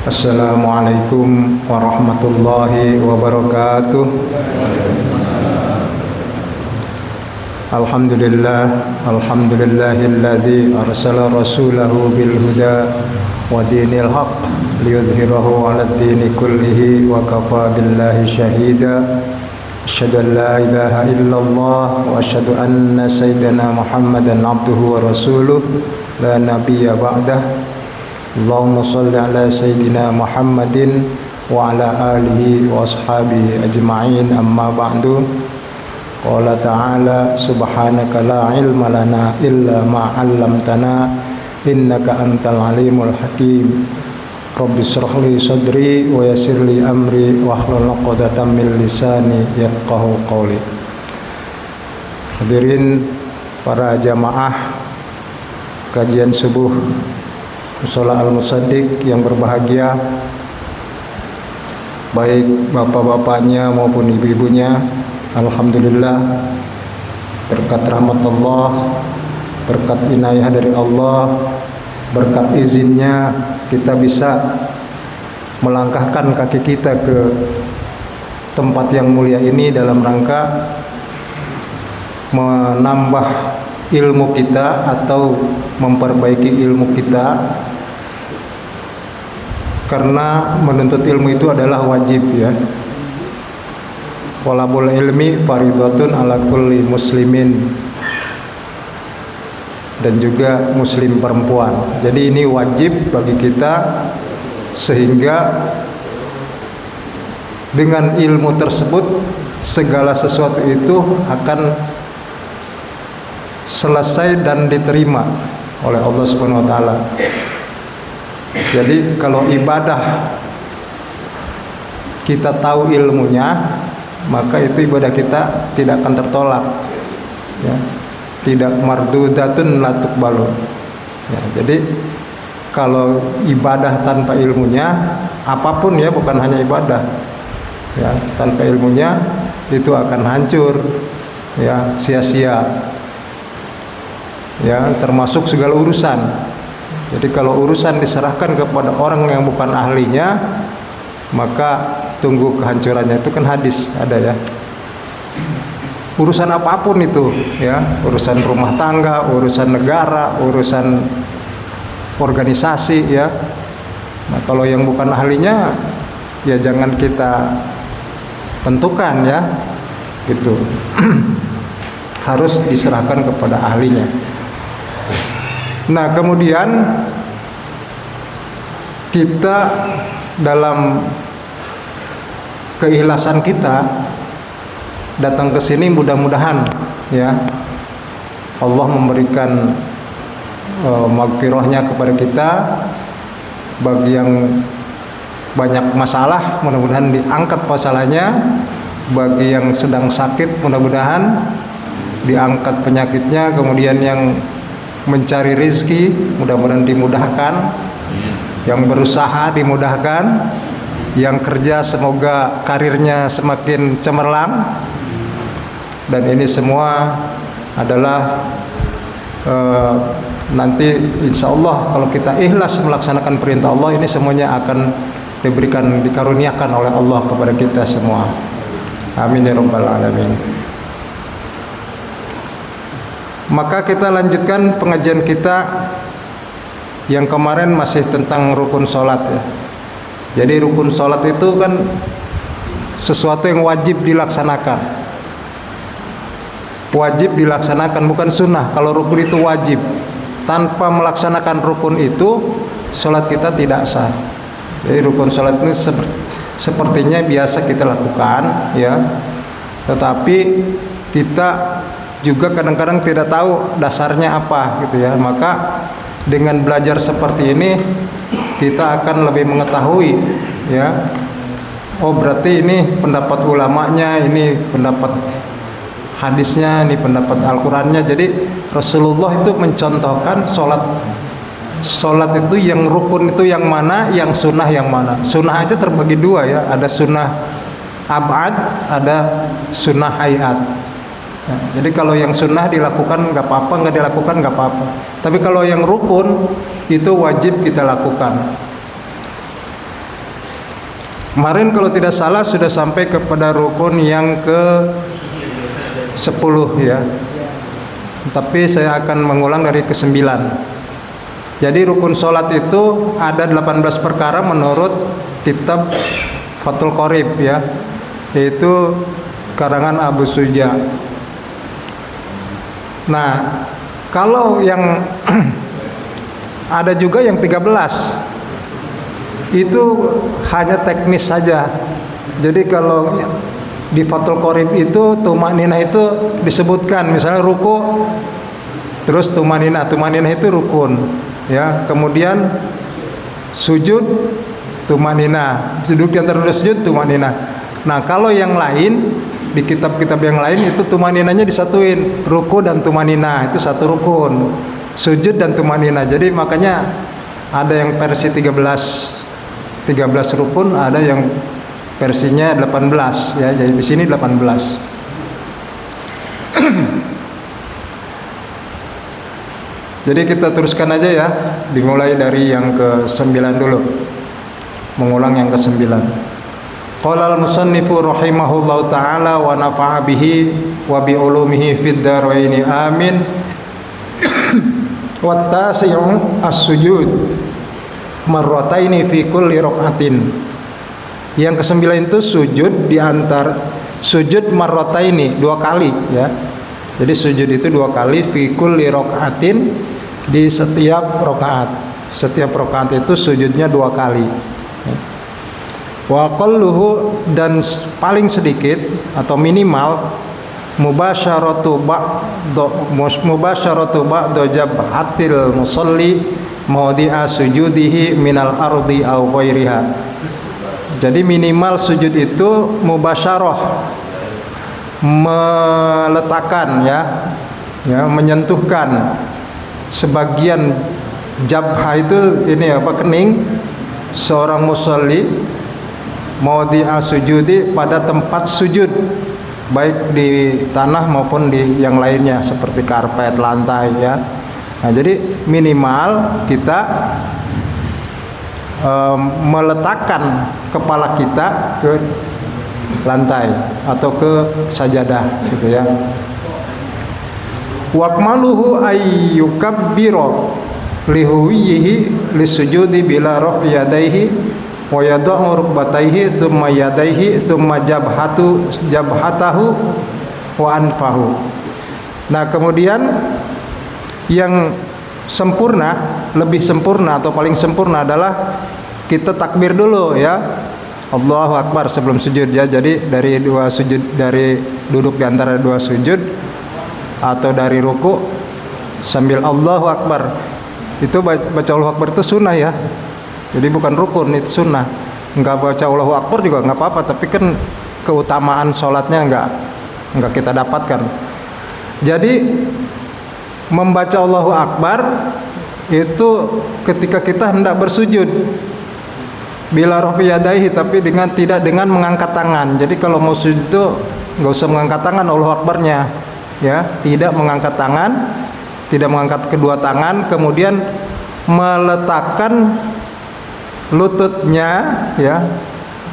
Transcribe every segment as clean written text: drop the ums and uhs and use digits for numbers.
Assalamualaikum warahmatullahi wabarakatuh. Alhamdulillahilladzi arsala rasulahu bil huda wa dinil haqq liyudhhirahu 'alad dini kullihi wa kafa billahi shahida. Asyhadu an la ilaha illallah wa asyhadu anna sayyidana Muhammadan abduhu wa rasuluh la nabiyya ba'dah. Allahumma salli ala sayyidina Muhammadin wa ala alihi wa ashabihi ajma'in, amma ba'du. Qala ta'ala subhanaka la ilma lana illa ma 'allamtana innaka antal alimul hakim. Rabbi shrah li sadri wa yassir li amri wahlul 'uqdatam min lisani yafqahu qawli. Hadirin para jamaah kajian subuh Mushola Al-Musaddiq yang berbahagia, baik bapak-bapaknya maupun ibu-ibunya, alhamdulillah berkat rahmat Allah, berkat inayah dari Allah, berkat izinnya kita bisa melangkahkan kaki kita ke tempat yang mulia ini dalam rangka menambah ilmu kita atau memperbaiki ilmu kita, karena menuntut ilmu itu adalah wajib ya. Talabul ilmi fardhatun ala kulli muslimin, dan juga muslim perempuan. Jadi ini wajib bagi kita, sehingga dengan ilmu tersebut segala sesuatu itu akan selesai dan diterima oleh Allah Subhanahu wa taala. Jadi kalau ibadah kita tahu ilmunya, maka itu ibadah kita tidak akan tertolak ya. Tidak mardudatun la tuqbalu ya. Jadi kalau ibadah tanpa ilmunya, apapun ya, bukan hanya ibadah ya, tanpa ilmunya itu akan hancur ya, sia-sia ya, termasuk segala urusan. Jadi kalau urusan diserahkan kepada orang yang bukan ahlinya, maka tunggu kehancurannya. Itu kan hadis ada ya. Urusan apapun itu ya, urusan rumah tangga, urusan negara, urusan organisasi ya. Nah, kalau yang bukan ahlinya ya jangan kita tentukan ya, gitu. Harus diserahkan kepada ahlinya. Nah, kemudian kita dalam keikhlasan kita datang ke sini, mudah-mudahan ya Allah memberikan maghfirahnya kepada kita. Bagi yang banyak masalah, mudah-mudahan diangkat masalahnya. Bagi yang sedang sakit, mudah-mudahan diangkat penyakitnya. Kemudian yang mencari rezeki, mudah-mudahan dimudahkan. Yang berusaha dimudahkan. Yang kerja semoga karirnya semakin cemerlang. Dan ini semua adalah nanti insya Allah kalau kita ikhlas melaksanakan perintah Allah, ini semuanya akan dikaruniakan oleh Allah kepada kita semua. Amin ya rabbal alamin. Maka kita lanjutkan pengajian kita yang kemarin masih tentang rukun sholat ya. Jadi rukun sholat itu kan sesuatu yang wajib dilaksanakan. Wajib dilaksanakan, bukan sunnah. Kalau rukun itu wajib. Tanpa melaksanakan rukun itu, sholat kita tidak sah. Jadi rukun sholat itu sepertinya biasa kita lakukan ya. Tetapi kita juga kadang-kadang tidak tahu dasarnya apa gitu ya. Maka dengan belajar seperti ini kita akan lebih mengetahui ya. Oh, berarti ini pendapat ulamanya, ini pendapat hadisnya, ini pendapat Al-Qur'annya. Jadi Rasulullah itu mencontohkan sholat itu yang rukun itu yang mana, yang sunnah yang mana. Sunnah aja terbagi dua ya, ada sunnah abad, ada sunnah hayat. Nah, jadi kalau yang sunnah dilakukan nggak apa-apa, nggak dilakukan nggak apa-apa. Tapi kalau yang rukun itu wajib kita lakukan. Kemarin kalau tidak salah sudah sampai kepada rukun yang ke 10 ya. Tapi saya akan mengulang dari ke 9. Jadi rukun sholat itu ada 18 perkara menurut kitab Fathul Qorib ya, yaitu karangan Abu Suja. Nah, kalau yang ada juga yang 13 itu hanya teknis saja. Jadi kalau di Fathul Qorib itu tumanina itu disebutkan, misalnya ruku terus tumanina itu rukun ya, kemudian sujud tumanina, duduk di antara dua sujud tumanina. Nah, kalau yang lain di kitab-kitab yang lain itu tumaninanya disatuin, ruku dan tumanina itu satu rukun, sujud dan tumanina. Jadi makanya ada yang versi 13 rukun, ada yang versinya 18 ya. Jadi di sini 18. Jadi kita teruskan aja ya, dimulai dari yang ke-9 dulu. Mengulang yang ke-9. Qala al-musannifu rahimahullahu taala wa nafa'a bihi wa bi ulumihi fid dharaini amin. Wa tasi'u as-sujud marrataini fi kulli rak'atin. Yang ke-9 itu sujud di antar sujud marrataini, 2 kali ya. Jadi sujud itu 2 kali fi kulli rak'atin, di setiap rakaat. Setiap rakaat itu sujudnya 2 kali. Wa qalluhu, dan paling sedikit atau minimal mubasyaratu ba'da jabhatil musalli mawdi'a sujudihi minal ardi aw ghairiha. Jadi minimal sujud itu mubasyarah, meletakkan ya, menyentuhkan sebagian jabha itu ini apa, kening seorang musalli mawdi'a sujudi, pada tempat sujud, baik di tanah maupun di yang lainnya seperti karpet, lantai ya. Nah, jadi minimal kita meletakkan kepala kita ke lantai atau ke sajadah gitu ya. Wakmaluhu ayyukabbiro lihuwihi lisujudi bila rafi yadaihi wa yada'u rukbataihi thumma yadaihi thumma jabhatahu wa anfahu. Nah, kemudian yang sempurna, lebih sempurna atau paling sempurna adalah kita takbir dulu ya, Allahu Akbar sebelum sujud ya. Jadi dari 2 sujud, dari duduk di antara 2 sujud atau dari ruku sambil Allahu Akbar, itu baca Allahu Akbar itu sunnah ya. Jadi bukan rukun, itu sunnah. Enggak baca Allahu Akbar juga enggak apa-apa, tapi kan keutamaan sholatnya enggak kita dapatkan. Jadi membaca Allahu Akbar itu ketika kita hendak bersujud, bila rafi yadaihi, tapi tidak dengan mengangkat tangan. Jadi kalau mau sujud itu enggak usah mengangkat tangan Allahu Akbarnya ya, tidak mengangkat tangan, tidak mengangkat kedua tangan, kemudian meletakkan lututnya ya.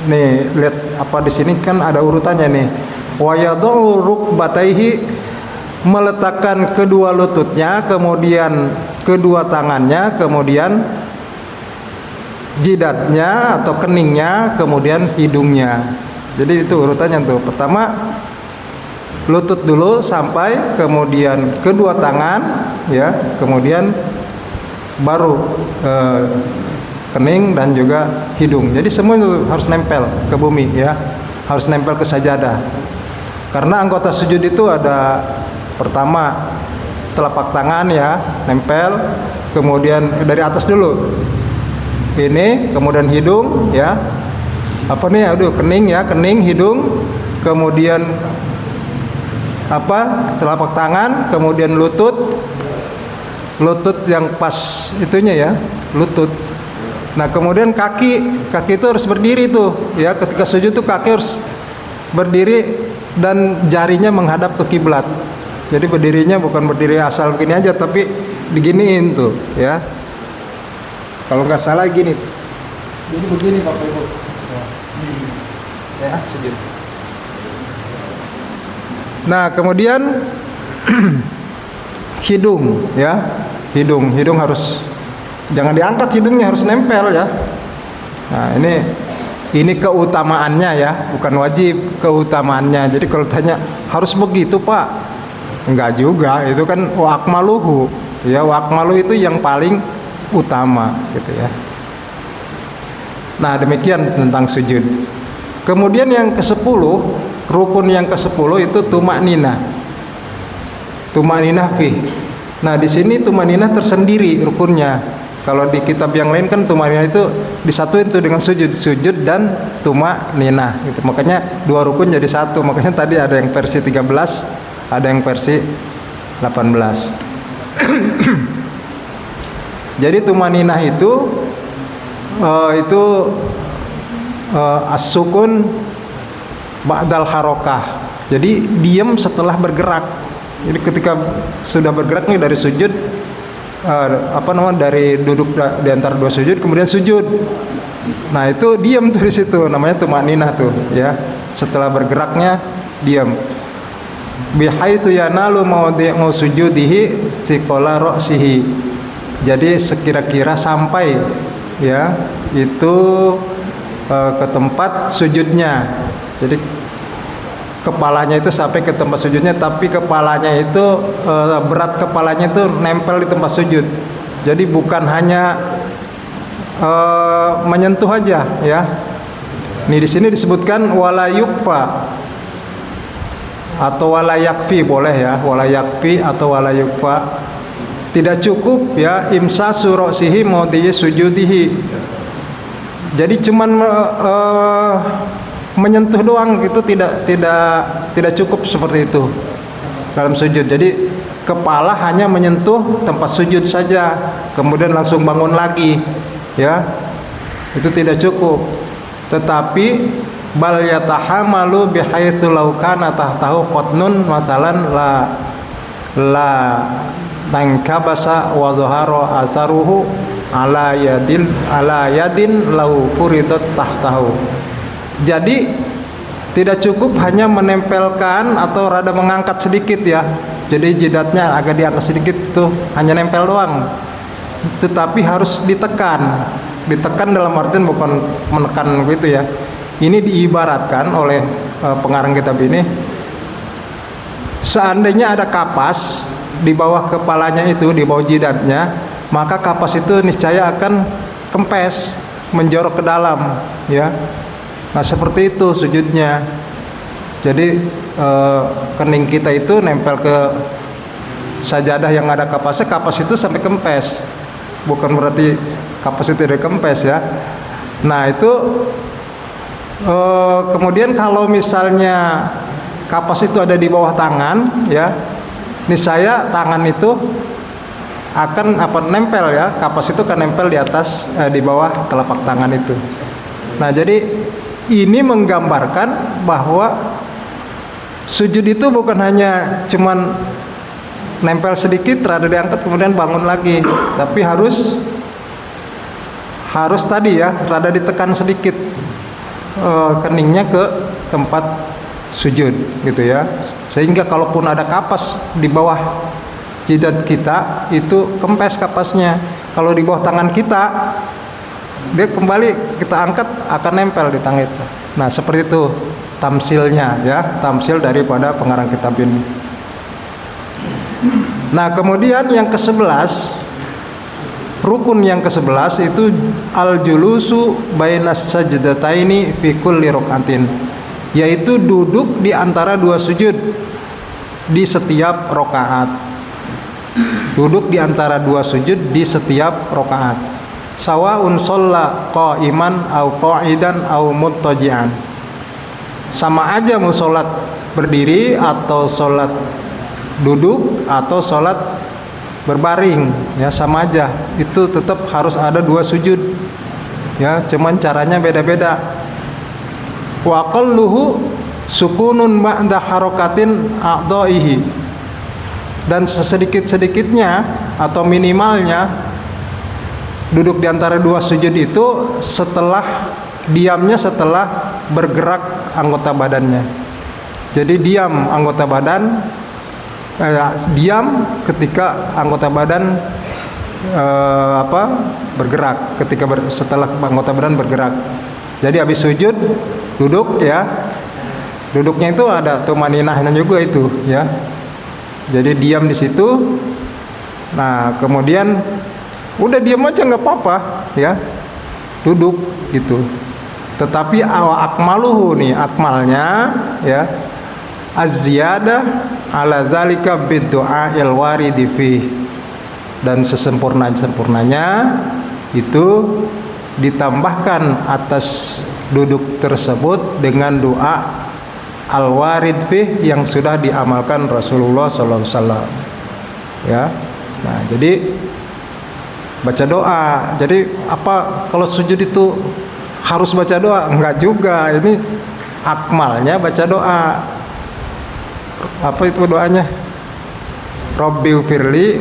Nih, lihat apa di sini kan ada urutannya nih. Wa yad'u rukbataihi, meletakkan kedua lututnya, kemudian kedua tangannya, kemudian jidatnya atau keningnya, kemudian hidungnya. Jadi itu urutannya tuh. Pertama lutut dulu sampai, kemudian kedua tangan ya, kemudian baru kening dan juga hidung. Jadi semua itu harus nempel ke bumi ya, harus nempel ke sajadah. Karena anggota sujud itu ada, pertama telapak tangan ya, nempel, kemudian dari atas dulu ini, kemudian hidung ya, apa nih, aduh, kening ya, kening, hidung, kemudian apa, telapak tangan, kemudian lutut yang pas itunya ya, lutut. Nah, kemudian kaki itu harus berdiri tuh ya, ketika sujud tuh kaki harus berdiri dan jarinya menghadap ke kiblat. Jadi berdirinya bukan berdiri asal begini aja, tapi diginiin tuh ya. Kalau nggak salah gini. Jadi begini Bapak Ibu. Ya, sujud. Nah, kemudian hidung, ya. Hidung harus jangan diangkat, hidungnya harus nempel ya. Nah, ini keutamaannya ya, bukan wajib, keutamaannya. Jadi kalau tanya harus begitu, Pak? Enggak juga, itu kan wa akmaluhu. Ya, wa akmalu itu yang paling utama gitu ya. Nah, demikian tentang sujud. Kemudian yang ke-10, rukun yang ke-10 itu tumakninah. Tumakninah fi. Nah, di sini tumakninah tersendiri rukunnya. Kalau di kitab yang lain kan tumakninah itu disatuin tuh dengan sujud dan tumakninah gitu. Makanya dua rukun jadi satu. Makanya tadi ada yang versi 13, ada yang versi 18. Jadi tumakninah itu as-sukun ba'dal harokah. Jadi diam setelah bergerak. Jadi ketika sudah bergerak nih dari sujud, dari duduk di antara dua sujud, kemudian sujud. Nah itu diam tuh di situ, namanya tumakninah tuh, ya. Setelah bergeraknya diam. Bihaitsu yanalu mawdi'u sujudihi siqala ra'sihi. Jadi sekira-kira sampai ya itu ke tempat sujudnya. Jadi kepalanya itu sampai ke tempat sujudnya, tapi kepalanya itu berat kepalanya itu nempel di tempat sujud. Jadi bukan hanya menyentuh aja ya. Nih di sini disebutkan wala yukfa atau wala yakfi, boleh ya, wala yakfi atau wala yukfa. Tidak cukup ya imsa surosihi maudiyi sujudihi. Jadi cuman menyentuh doang itu tidak cukup seperti itu dalam sujud. Jadi kepala hanya menyentuh tempat sujud saja, kemudian langsung bangun lagi, ya itu tidak cukup. Tetapi bal yatahamalu bihaitsu law kana tahtahu qatnun masalan la tankabasa wa zahara asaruhu ala yadin lau furidat tahtahu. Jadi tidak cukup hanya menempelkan atau rada mengangkat sedikit ya. Jadi jidatnya agak diangkat sedikit, itu hanya nempel doang. Tetapi harus ditekan. Ditekan dalam artian bukan menekan gitu ya. Ini diibaratkan oleh pengarang kitab ini, seandainya ada kapas di bawah kepalanya itu, di bawah jidatnya, maka kapas itu niscaya akan kempes, menjorok ke dalam ya. Nah seperti itu sujudnya. Jadi kening kita itu nempel ke sajadah yang ada kapasnya, kapas itu sampai kempes. Bukan berarti kapas itu tidak kempes ya. Nah itu kemudian kalau misalnya kapas itu ada di bawah tangan ya, niscaya tangan itu akan nempel ya, kapas itu akan nempel di atas di bawah telapak tangan itu. Nah jadi ini menggambarkan bahwa sujud itu bukan hanya cuman nempel sedikit, rada diangkat kemudian bangun lagi, tapi harus tadi ya, rada ditekan sedikit keningnya ke tempat sujud gitu ya, sehingga kalaupun ada kapas di bawah jidat kita itu kempes kapasnya. Kalau di bawah tangan kita, dia kembali kita angkat akan nempel di tangan itu. Nah seperti itu tamsilnya ya, tamsil daripada pengarang kitab ini. Nah kemudian yang ke-11, rukun yang ke-11 itu al-julusu bainas sajdataini fi kulli rakaatin, yaitu duduk di antara dua sujud di setiap rakaat. Duduk di antara dua sujud di setiap rakaat. Sawaun shalla qa'iman au qa'idan au muttaji'an. Sama aja mau sholat berdiri atau sholat duduk atau sholat berbaring ya, sama aja, itu tetap harus ada dua sujud ya, cuman caranya beda-beda. Wa qalluhu sukunun ba'da harakatin a'dha'ihi, dan sesedikit-sedikitnya atau minimalnya duduk di antara dua sujud itu setelah diamnya setelah bergerak anggota badannya. Jadi diam anggota badan, diam ketika anggota badan bergerak, setelah anggota badan bergerak. Jadi habis sujud duduk ya. Duduknya itu ada tumaninahnya juga itu ya. Jadi diam di situ. Nah, kemudian udah diam aja nggak apa-apa ya. Duduk gitu. Tetapi akmaluhu nih, akmalnya ya, az-ziyadah ala dzalika bid-du'a'il waridi fi. Dan sesempurnanya itu ditambahkan atas duduk tersebut dengan doa al-warid fi yang sudah diamalkan Rasulullah sallallahu alaihi wasallam. Ya. Nah, jadi baca doa. Jadi apa kalau sujud itu harus baca doa? Enggak juga. Ini akmalnya baca doa. Apa itu doanya? Rabbighfirli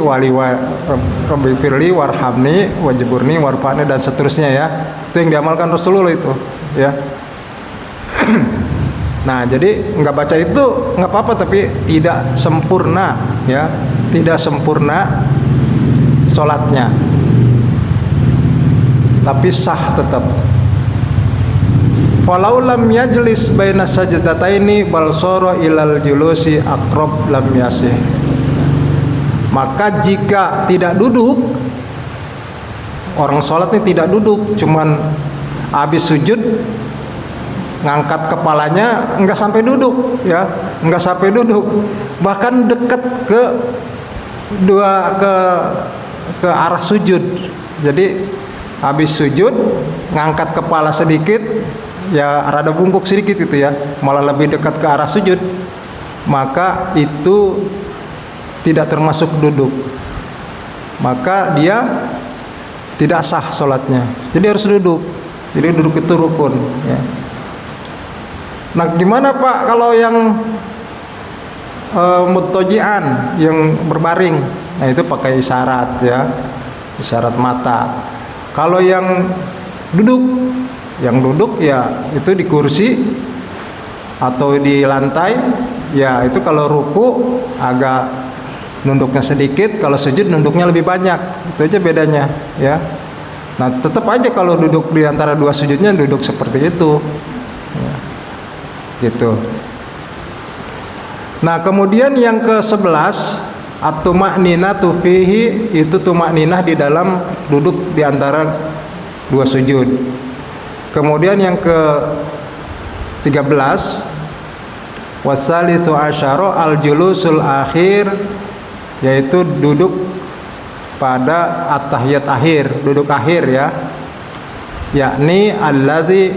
Rabbighfirli warhamni wajburni warfa'ni dan seterusnya ya. Itu yang diamalkan Rasulullah itu ya. Nah, jadi nggak baca itu nggak apa-apa, tapi tidak sempurna ya. Tidak sempurna sholatnya, tapi sah tetap. Falau lam yajlis baina sajdataini bal sara ilal julusi aqrab lam yasih. Maka jika tidak duduk, orang sholat ini tidak duduk, cuman habis sujud ngangkat kepalanya, enggak sampai duduk ya, enggak sampai duduk, bahkan dekat ke arah sujud. Jadi habis sujud ngangkat kepala sedikit ya, rada bungkuk sedikit gitu ya, malah lebih dekat ke arah sujud, maka itu tidak termasuk duduk, maka dia tidak sah sholatnya. Jadi harus duduk. Jadi duduk itu rukun ya. Nah, gimana Pak kalau yang muttaji'an, yang berbaring? Nah, itu pakai isyarat ya, isyarat mata. Kalau yang duduk ya itu di kursi atau di lantai ya, itu kalau ruku agak nunduknya sedikit, kalau sujud nunduknya lebih banyak. Itu aja bedanya ya. Nah, tetap aja kalau duduk di antara dua sujudnya duduk seperti itu ya, gitu. Nah, kemudian yang ke-11 at-tuma'ninatu fihi, itu tuma'ninah di dalam duduk di antara dua sujud. Kemudian yang ke-13 wasalisu asyara al-julusul akhir, yaitu duduk pada at-tahiyat akhir, duduk akhir ya, yakni alladzi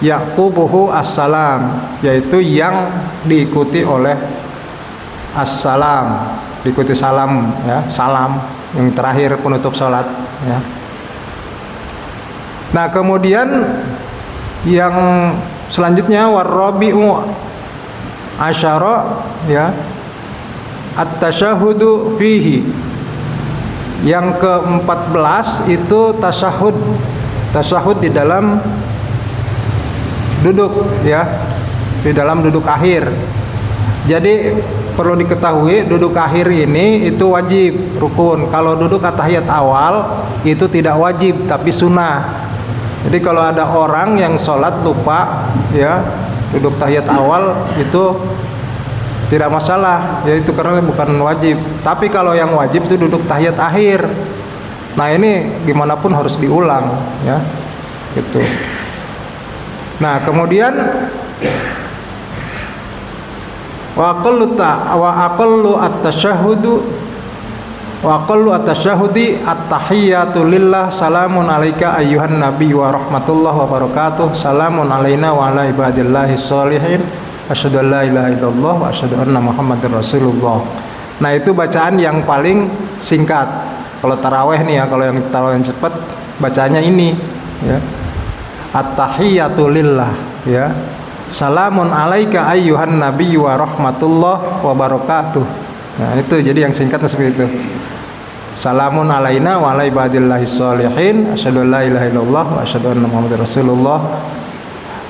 yaqubuhu as-salam, yaitu yang diikuti oleh as-salam, diikuti salam ya, salam yang terakhir penutup salat ya. Nah, kemudian yang selanjutnya warabi'u asyara ya, at-tasyahudu fihi. Yang ke-14 itu tasyahud di dalam duduk ya, di dalam duduk akhir. Jadi perlu diketahui duduk akhir ini itu wajib, rukun. Kalau duduk at-tahiyat awal itu tidak wajib tapi sunnah. Jadi kalau ada orang yang sholat lupa ya, duduk tahiyat awal itu tidak masalah, yaitu karena bukan wajib. Tapi kalau yang wajib itu duduk tahiyat akhir. Nah, ini gimana pun harus diulang ya, gitu. Nah, kemudian wa aqallu at-tasyahudi at-tahiyyatu lillah salamun alaika ayyuhan nabi wa rahmatullahi wa barakatuh salamun alaina wa ala ibadillahi sholihin asyhadu an la ilaha illallah wa asyhadu anna muhammadar rasulullah. Nah, itu bacaan yang paling singkat. Kalau taraweh nih ya, kalau yang taraweh yang cepat bacanya ini ya, at-tahiyyatu lillah ya, salamun alaika ayyuhan nabi wa rahmatullah wa barakatuh. Nah, itu jadi yang singkatnya seperti itu. Salamun alaina wa ala ibadillahi sholihin asyhadu an la ilaha illallah wa asyhadu anna muhammadar rasulullah.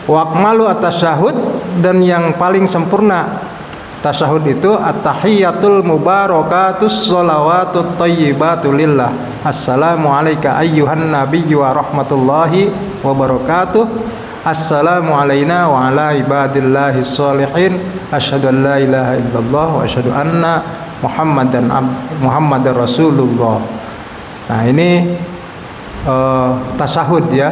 Wa akmalu at-tasyahud, dan yang paling sempurna tasyahud itu at-tahiyatul mubarakatus sholawatut thayyibatu lillah. Assalamu alayka ayyuhan nabiyyu wa rahmatullahi wa barakatuh. Assalamu alayna wa ala ibadillahi sholihin. Asyhadu an la ilaha illallah wa asyhadu anna Muhammadar Rasulullah. Nah, ini tasyahud ya.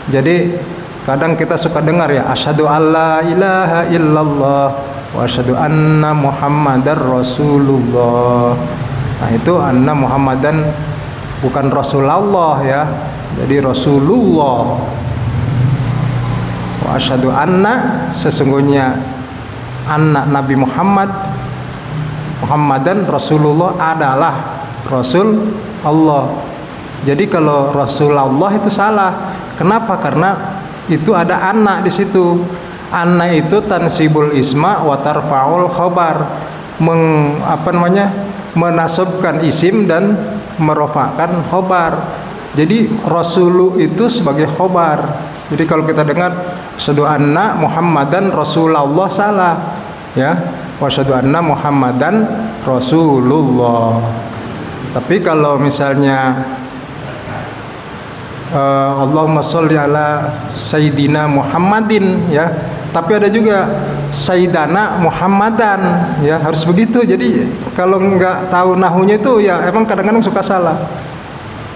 Jadi kadang kita suka dengar ya, asyhadu alla ilaha illallah wa asyhadu anna Muhammadar Rasulullah. Nah, itu anna Muhammadan, bukan Rasulullah ya. Jadi Rasulullah. Wa asyhadu anna, sesungguhnya anna Nabi Muhammadan Rasulullah adalah Rasul Allah. Jadi kalau Rasulullah itu salah. Kenapa? Karena itu ada anna di situ. Anna itu tansibul isma wa tarfa'ul khabar, menasabkan isim dan merofakkan khobar. Jadi Rasulu itu sebagai khobar. Jadi kalau kita dengar asyhadu anna Muhammadan Rasulullah, salah ya. Wa asyhadu anna Muhammadan Rasulullah. Tapi kalau misalnya Allahumma sholli ala Sayyidina Muhammadin ya, tapi ada juga Sayyidana Muhammadan ya, harus begitu. Jadi kalau nggak tahu nahunya itu ya emang kadang-kadang suka salah.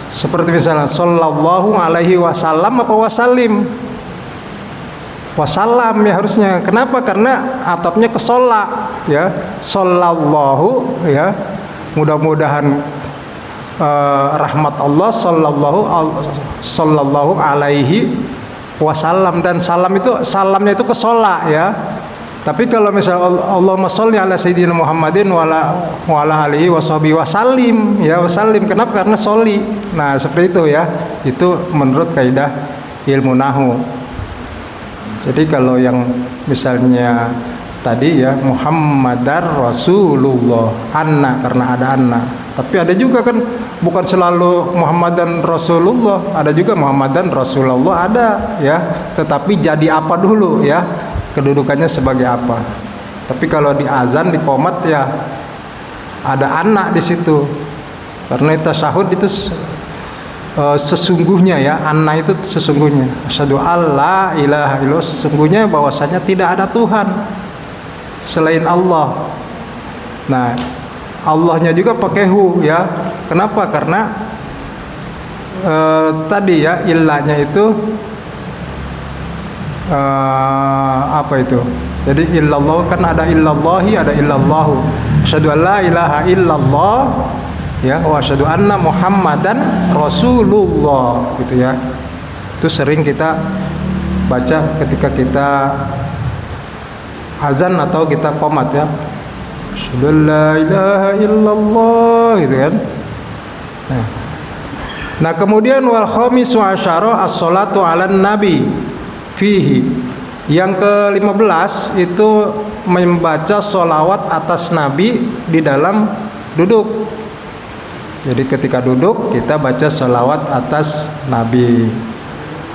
Seperti misalnya sallallahu alaihi wasallam apa wasallim? Wasallam ya harusnya. Kenapa? Karena atapnya ke sholla ya. Sallallahu ya, mudah-mudahan rahmat Allah sallallahu alaihi wasallam, dan salam itu salamnya itu ke sholla ya. Tapi kalau misalnya Allahumma sholli ala sayyidina Muhammadin wa ala alihi washabihi wasallim ya, wasallim. Kenapa? Karena sholli. Nah, seperti itu ya. Itu menurut kaidah ilmu nahwu. Jadi kalau yang misalnya tadi ya Muhammadar Rasulullah, anna karena ada anna. Tapi ada juga kan bukan selalu Muhammadan Rasulullah, ada juga Muhammadan Rasulullah ada ya. Tetapi jadi apa dulu ya, kedudukannya sebagai apa. Tapi kalau di azan, di qomat ya ada anna di situ. Karena tasyahud itu sesungguhnya ya, anna itu sesungguhnya. Asyhadu alla ilaha illallah, sesungguhnya bahwasanya tidak ada Tuhan selain Allah. Nah, Allahnya juga pakai hu ya. Kenapa? Karena tadi ya illahnya itu apa itu? Jadi illallah kan ada illallahi, ada illallahu. Asyhadu an la ilaha illallah ya, wa asyhadu anna Muhammadan Rasulullah gitu ya. Itu sering kita baca ketika kita azan atau kita qomat ya. Asyhadu an la ilaha illallah gitu kan. Nah, kemudian wal khamisu asyara as-shalatu 'alan nabi fihi. Yang ke-15 itu membaca sholawat atas nabi di dalam duduk. Jadi ketika duduk kita baca sholawat atas nabi.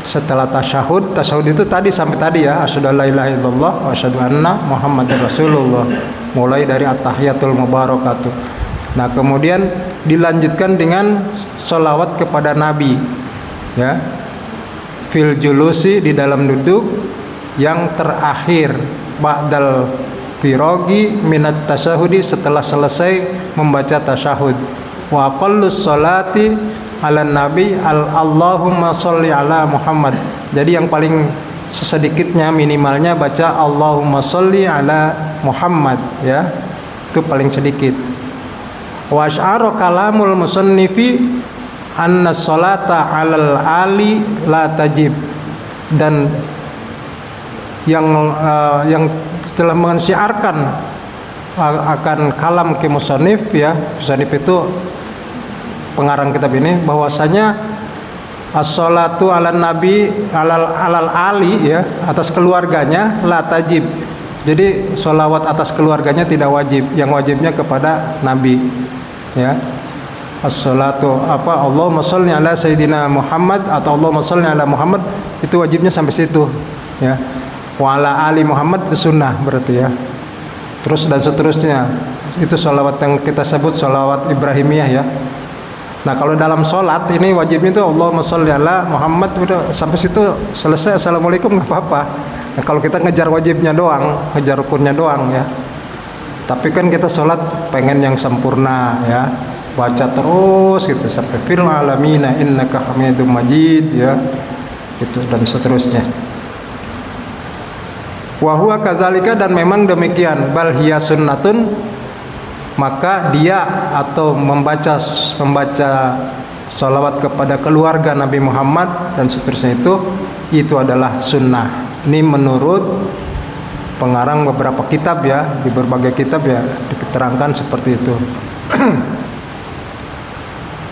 Setelah tasyahud itu tadi sampai tadi ya, asyhadu an la ilaha illallah wa asyhadu anna Muhammadar Rasulullah, mulai dari at-tahiyatul mubarakatuh. Nah, kemudian dilanjutkan dengan sholawat kepada nabi ya, fil julusi, di dalam duduk, yang terakhir ba'dal firogi minat tasyahudi, setelah selesai membaca tasyahud. Wa aqallus sholati ala nabi Allahumma sholli ala Muhammad. Jadi yang paling sesedikitnya, minimalnya baca Allahumma sholli ala Muhammad ya, itu paling sedikit. Wa asy'ara kalamul musannifi anna sholata alal ali la tajib, dan yang telah mensiarkan akan kalam ke musannif ya, musannif itu pengarang kitab ini, bahwasanya as-sholatu ala nabi alal ali ya, atas keluarganya la tajib. Jadi sholawat atas keluarganya tidak wajib, yang wajibnya kepada nabi ya. as-salatu Allahumma sholli ala sayyidina Muhammad atau Allahumma sholli ala Muhammad, itu wajibnya sampai situ ya. Wa ala ali Muhammad itu sunnah berarti ya. Terus dan seterusnya, itu sholawat yang kita sebut sholawat Ibrahimiyah ya. Nah kalau dalam sholat ini wajibnya itu Allahumma sholli ala Muhammad, udah sampai situ selesai, assalamualaikum nggak apa-apa. Nah, kalau kita ngejar wajibnya doang, ngejar rukunnya doang ya. Tapi kan kita sholat pengen yang sempurna ya, baca terus gitu sampai fil alamina innaka hamidum majid ya, gitu dan seterusnya. Wa huwa kadzalika, dan memang demikian, bal hiya sunnatun, maka dia atau membaca sholawat kepada keluarga Nabi Muhammad dan seterusnya itu adalah sunnah. Ini menurut pengarang beberapa kitab ya, di berbagai kitab ya diterangkan seperti itu.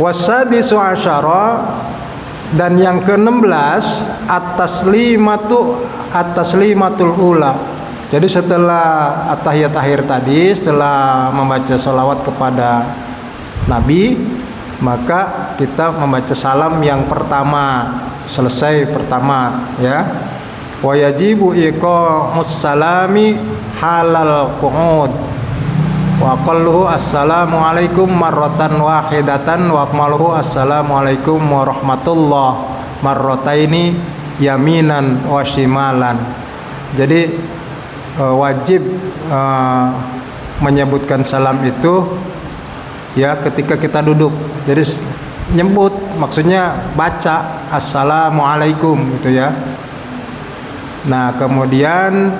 Wasadisu asyara, dan yang ke-16 at-taslimatul ula. Jadi setelah at-tahiyat akhir tadi, setelah membaca sholawat kepada Nabi, maka kita membaca salam yang pertama, selesai pertama ya. Wa yajibu iqamus salami halal qu'ud wa qalluhu assalamu alaikum marratan wahidatan wa akmaluhu assalamu alaikum warahmatullah marrataini yaminan wa shimalan. Jadi wajib menyebutkan salam itu ya ketika kita duduk. Jadi nyebut maksudnya baca assalamualaikum gitu ya. Nah kemudian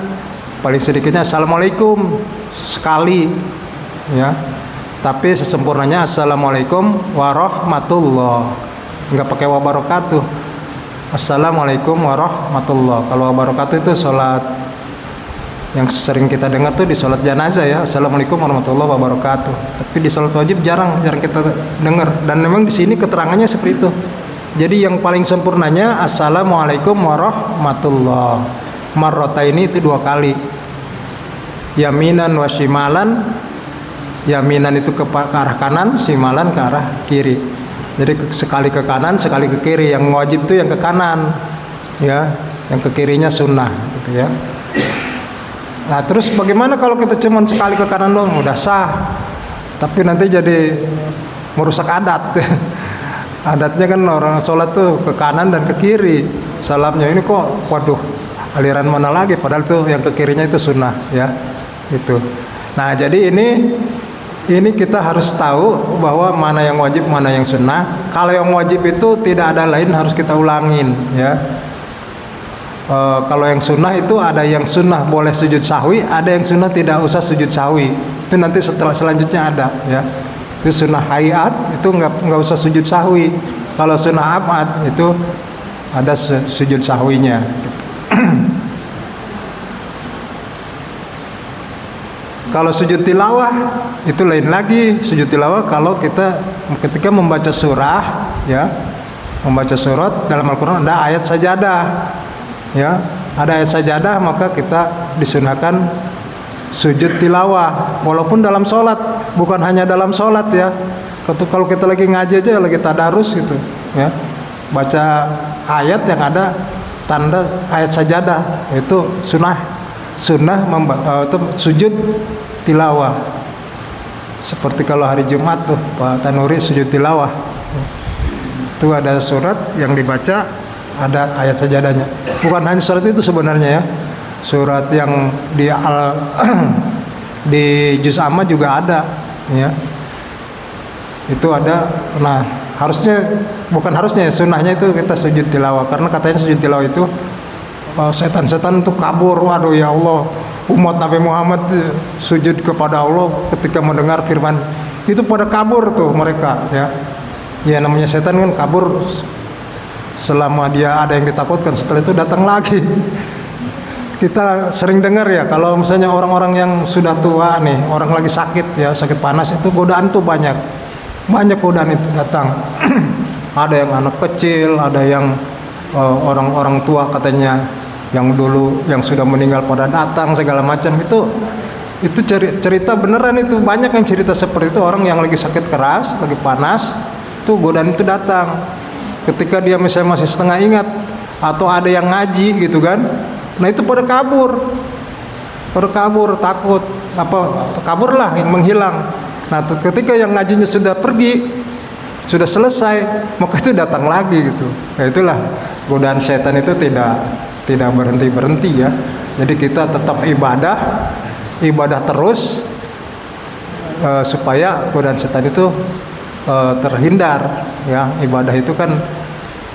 paling sedikitnya assalamualaikum sekali ya, tapi sesempurnanya assalamualaikum warahmatullah, nggak pakai wabarakatuh. Assalamualaikum warahmatullah. Kalau wabarakatuh itu sholat yang sering kita dengar tuh di sholat jenazah ya, assalamualaikum warahmatullahi wabarakatuh. Tapi di sholat wajib jarang kita dengar. Dan memang di sini keterangannya seperti itu. Jadi yang paling sempurnanya assalamualaikum warahmatullahi. Marrotaini itu 2 kali. Yaminan wa shimalan. Yaminan itu ke arah kanan, shimalan ke arah kiri. Jadi sekali ke kanan, sekali ke kiri. Yang wajib itu yang ke kanan ya, yang ke kirinya sunnah gitu ya. Nah terus bagaimana kalau kita cuma sekali ke kanan doang? Udah sah, tapi nanti jadi merusak adat. Adatnya kan orang sholat tuh ke kanan dan ke kiri salamnya. Ini kok waduh aliran mana lagi, padahal tuh yang ke kirinya itu sunnah ya itu. Nah jadi ini kita harus tahu bahwa mana yang wajib, mana yang sunnah. Kalau yang wajib itu tidak ada lain, harus kita ulangin ya. Kalau yang sunnah itu ada yang sunnah boleh sujud sahwi, ada yang sunnah tidak usah sujud sahwi. Itu nanti selanjutnya ada ya. Itu sunnah hayat itu nggak usah sujud sahwi. Kalau sunnah abad itu ada sujud sahwinya. Kalau sujud tilawah itu lain lagi. Sujud tilawah kalau kita ketika membaca surah ya, membaca surat dalam Al-Quran ada ayat sajadah ya, ada ayat sajadah, maka kita disunahkan sujud tilawah walaupun dalam sholat, bukan hanya dalam sholat ya. Kalau kita lagi ngaji aja, lagi tadarus gitu ya, baca ayat yang ada tanda ayat sajadah, itu sunnah sujud tilawah. Seperti kalau hari Jumat tuh Pak Tanuri sujud tilawah, itu ada surat yang dibaca, ada ayat sajadahnya. Bukan hanya surat itu sebenarnya ya, surat yang di juz amma juga ada ya, itu ada. Nah harusnya sunnahnya itu kita sujud tilawah, karena katanya sujud tilawah itu setan-setan itu kabur. Waduh ya Allah, umat Nabi Muhammad sujud kepada Allah ketika mendengar firman itu pada kabur tuh mereka ya. Ya namanya setan kan kabur selama dia ada yang ditakutkan, setelah itu datang lagi. Kita sering dengar ya, kalau misalnya orang-orang yang sudah tua nih, orang lagi sakit ya, sakit panas, itu godaan tuh banyak godaan itu datang. Ada yang anak kecil, ada yang orang-orang tua katanya yang dulu yang sudah meninggal pada datang segala macam. Itu cerita beneran, itu banyak yang cerita seperti itu. Orang yang lagi sakit keras, lagi panas, tuh godaan itu datang. Ketika dia misalnya masih setengah ingat, atau ada yang ngaji gitu kan, nah itu pada kabur, takut, kabur lah, yang menghilang. Nah ketika yang ngajinya sudah pergi, sudah selesai, maka itu datang lagi gitu. Nah itulah godaan setan itu tidak berhenti ya. Jadi kita tetap ibadah terus, supaya godaan setan itu terhindar ya. Ibadah itu kan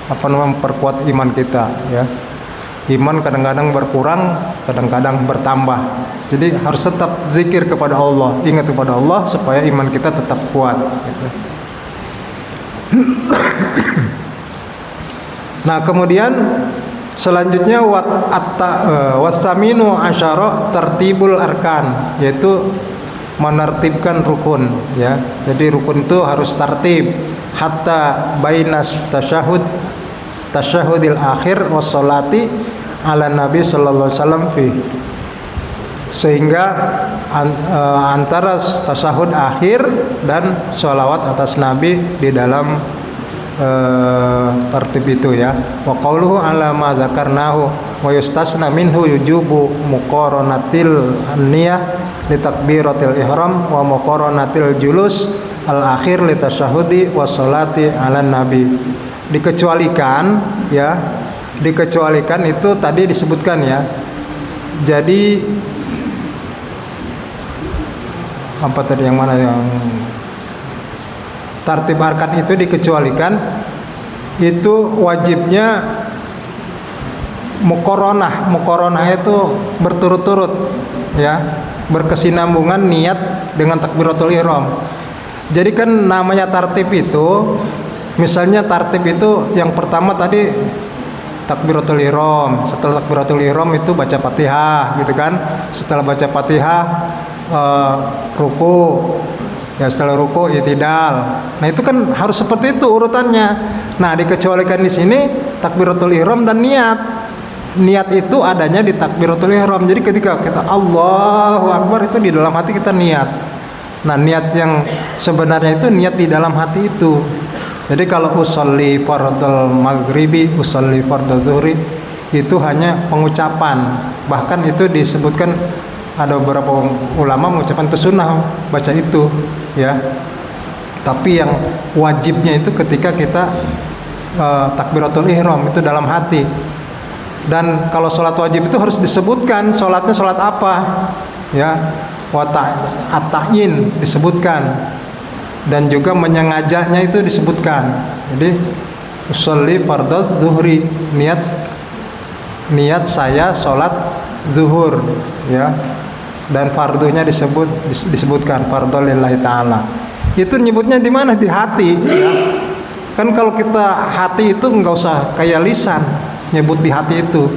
memperkuat iman kita ya. Iman kadang-kadang berkurang, kadang-kadang bertambah. Jadi harus tetap zikir kepada Allah, ingat kepada Allah, supaya iman kita tetap kuat gitu. Nah kemudian selanjutnya wasaminu asyara tertibul arkan, yaitu menertibkan rukun ya. Jadi rukun itu harus tertib hatta bainas tasyahudil akhir wassalati ala nabi sallallahu alaihi wasallam fi, sehingga antara tasyahud akhir dan sholawat atas nabi di dalam tertib itu ya. Wa qauluhu ala ma dzakarnahu wa yustasna minhu yujubu muqaranatil niyah li takbiratil ihram wa muqaranatil julus al akhir li tasyahudi was salati ala nabi. Dikecualikan ya, dikecualikan itu tadi disebutkan ya. Jadi apa tadi yang mana yang tartib arkan itu dikecualikan, itu wajibnya muqaranah itu berturut-turut ya, berkesinambungan niat dengan takbiratul ihram. Jadi kan namanya tartib itu, misalnya tartib itu yang pertama tadi takbiratul ihram, setelah takbiratul ihram itu baca Fatihah gitu kan, setelah baca Fatihah ruku, ya setelah ruku i'tidal. Nah itu kan harus seperti itu urutannya. Nah dikecualikan di sini takbiratul ihram dan niat. Niat itu adanya di takbiratul ihram. Jadi ketika kita Allahu Akbar itu di dalam hati kita niat. Nah niat yang sebenarnya itu niat di dalam hati itu. Jadi kalau usolli fardhul maghribi, usolli fardhul zuhri, itu hanya pengucapan. Bahkan itu disebutkan, ada beberapa ulama mengucapkan itu sunnah baca itu ya. Tapi yang wajibnya itu ketika kita takbiratul ihram itu dalam hati. Dan kalau sholat wajib itu harus disebutkan sholatnya sholat apa ya, at-ta'yin disebutkan, dan juga menyengajanya itu disebutkan. Jadi usolli fardhu zuhri, niat saya sholat zuhur ya, dan fardunya disebutkan fardhu lillahi ta'ala. Itu nyebutnya di mana? Di hati ya. Kan kalau kita hati itu nggak usah kayak lisan, nyebut di hati itu.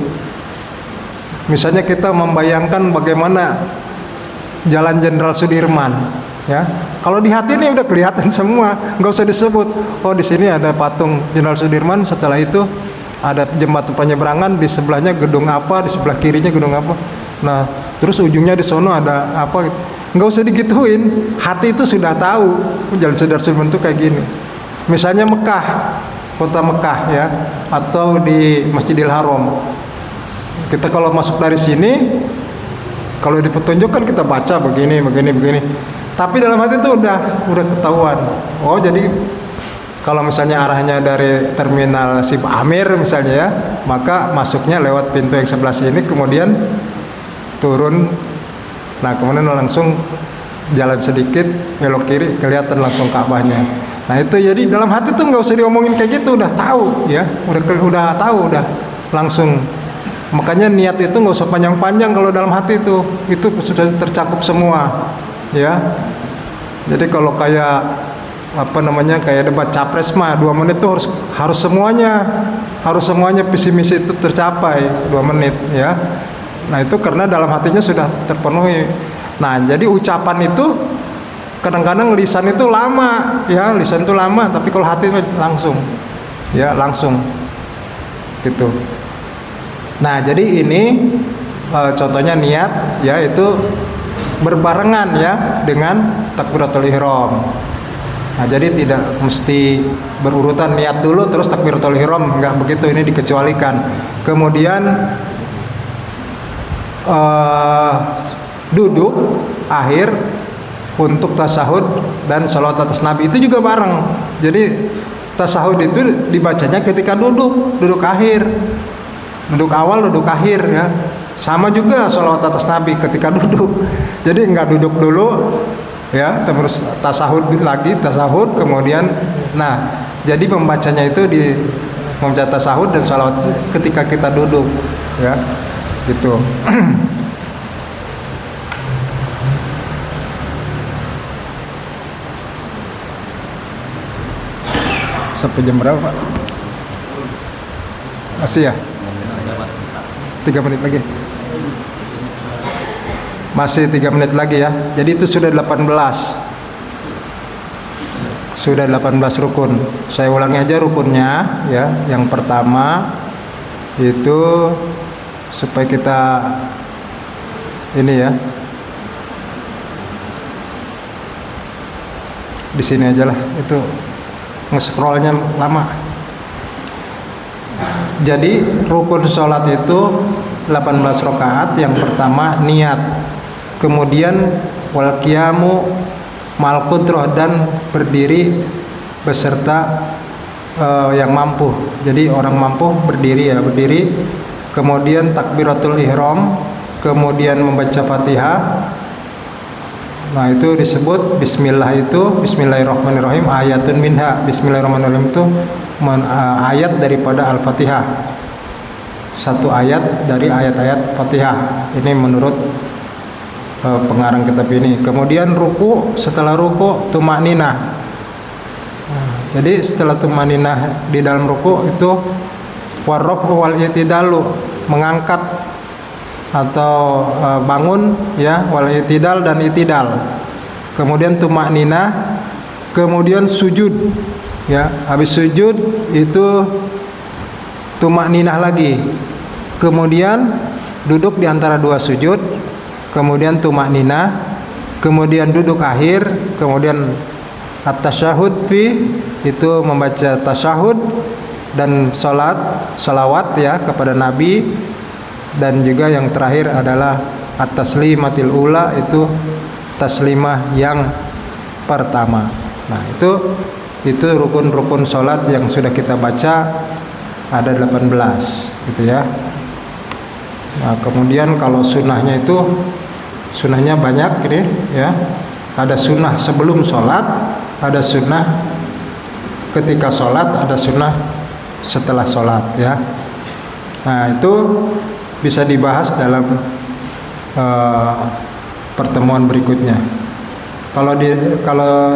Misalnya kita membayangkan bagaimana Jalan Jenderal Sudirman ya, kalau di hati ini udah kelihatan semua, nggak usah disebut. Oh di sini ada patung Jenderal Sudirman, setelah itu ada jembatan penyeberangan, di sebelahnya gedung apa, di sebelah kirinya gedung apa. Nah terus ujungnya di sono ada apa, nggak usah digituin, hati itu sudah tahu Jalan Jenderal Sudirman itu kayak gini. Misalnya Mekah, kota Mekah ya, atau di Masjidil Haram, kita kalau masuk dari sini, kalau di petunjuk kan kita baca begini. Tapi dalam hati itu udah ketahuan. Oh jadi kalau misalnya arahnya dari terminal Sib Amir misalnya ya, maka masuknya lewat pintu yang sebelah sini, kemudian turun. Nah kemudian langsung jalan sedikit belok kiri, kelihatan langsung Ka'bahnya. Nah itu jadi dalam hati tuh nggak usah diomongin kayak gitu, udah tahu ya, udah tahu, udah langsung. Makanya niat itu nggak usah panjang-panjang kalau dalam hati itu sudah tercakup semua ya. Jadi kalau kayak kayak debat capres mah 2 menit itu harus semuanya visi misi itu tercapai 2 menit ya. Nah itu karena dalam hatinya sudah terpenuhi. Nah jadi ucapan itu kadang-kadang lisan itu lama ya, tapi kalau hati langsung gitu. Nah jadi ini contohnya niat ya, itu berbarengan ya dengan takbiratul ihram. Nah, jadi tidak mesti berurutan, niat dulu terus takbiratul ihram, enggak begitu, ini dikecualikan. Kemudian duduk akhir untuk tasahud dan salawat atas Nabi itu juga bareng. Jadi tasahud itu dibacanya ketika duduk akhir, duduk awal, duduk akhir ya. Sama juga salawat atas Nabi ketika duduk. Jadi enggak duduk dulu ya, terus tasahud lagi, tasahud kemudian. Nah, jadi membacanya itu di membaca tasahud dan salawat ketika kita duduk ya, gitu. Sampai jam berapa, Pak? Masih ya? 3 menit lagi. Masih 3 menit lagi ya. Jadi itu sudah 18. Sudah 18 rukun. Saya ulangi aja rukunnya ya. Yang pertama itu supaya kita ini ya. Di sini aja lah, itu nge-scrollnya lama. Jadi rukun sholat itu 18 rakaat. Yang pertama niat, kemudian wal qiyamu mal qudrah, dan berdiri beserta yang mampu. Jadi orang mampu berdiri ya, berdiri. Kemudian takbiratul ihram, kemudian membaca Fatihah. Nah, itu disebut bismillah, itu bismillahirrahmanirrahim ayatun minha. Bismillahirrahmanirrahim itu ayat daripada Al-Fatihah. Satu ayat dari ayat-ayat Fatihah. Ini menurut pengarang kitab ini. Kemudian ruku, setelah ruku tumakninah. Jadi setelah tumakninah di dalam ruku itu warrafu wal i'tidalu, mengangkat atau bangun ya, wal i'tidal dan i'tidal. Kemudian tumakninah, kemudian sujud ya. Habis sujud itu tumakninah lagi. Kemudian duduk di antara dua sujud, kemudian tumakninah, kemudian duduk akhir, kemudian at-tasyahud fi, itu membaca tasyahud dan salawat ya kepada Nabi. Dan juga yang terakhir adalah at-taslimatil ula, itu taslimah yang pertama. Nah, itu rukun-rukun sholat yang sudah kita baca, ada 18 gitu ya. Nah, kemudian kalau sunnahnya itu, sunnahnya banyak ini ya. Ada sunnah sebelum sholat, ada sunnah ketika sholat, ada sunnah setelah sholat ya. Nah, itu bisa dibahas dalam pertemuan berikutnya. Kalau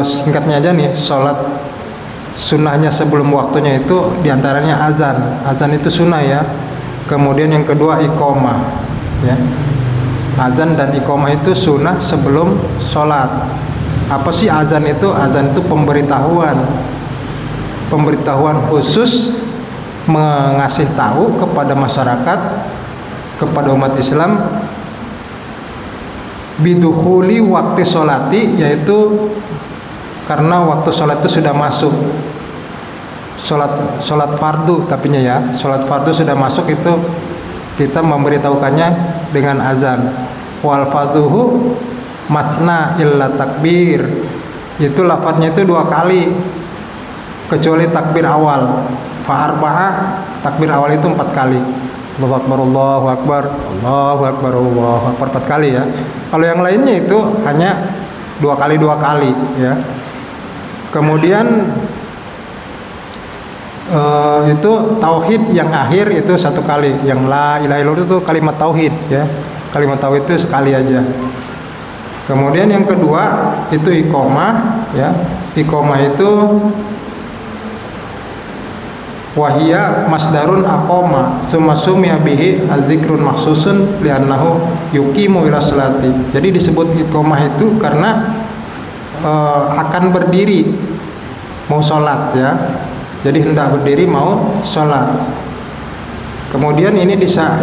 singkatnya aja nih, sholat sunnahnya sebelum waktunya itu diantaranya azan. Azan itu sunnah ya. Kemudian yang kedua iqomah ya. Azan dan iqomah itu sunnah sebelum sholat. Apa sih azan itu? Azan itu pemberitahuan khusus, mengasih tahu kepada masyarakat, kepada umat Islam, bidukhuli waktu sholati, yaitu karena waktu sholat itu sudah masuk. Sholat fardu tapinya ya, sholat fardu sudah masuk, itu kita memberitahukannya dengan azan. Wal fadhuhu masna illa takbir, itu lafadznya itu 2 kali kecuali takbir awal. Fa arba'a, takbir awal itu 4 kali. Allahu Akbar, Allahu Akbar, Allahu Akbar, Allahu Akbar, 4 kali ya. Kalau yang lainnya itu hanya 2 kali ya. Kemudian itu tauhid yang akhir itu 1 kali. Yang la ilaha illallah itu kalimat tauhid ya. Kalimat tauhid itu sekali aja. Kemudian yang kedua itu iqomah ya. Iqomah itu wahia masdarun aqoma summa sumya bihi al-dzikrun maksusun li'annahu yuqimu ila salati. Jadi disebut iqomah itu karena akan berdiri mau sholat ya. Jadi hendak berdiri mau sholat. Kemudian ini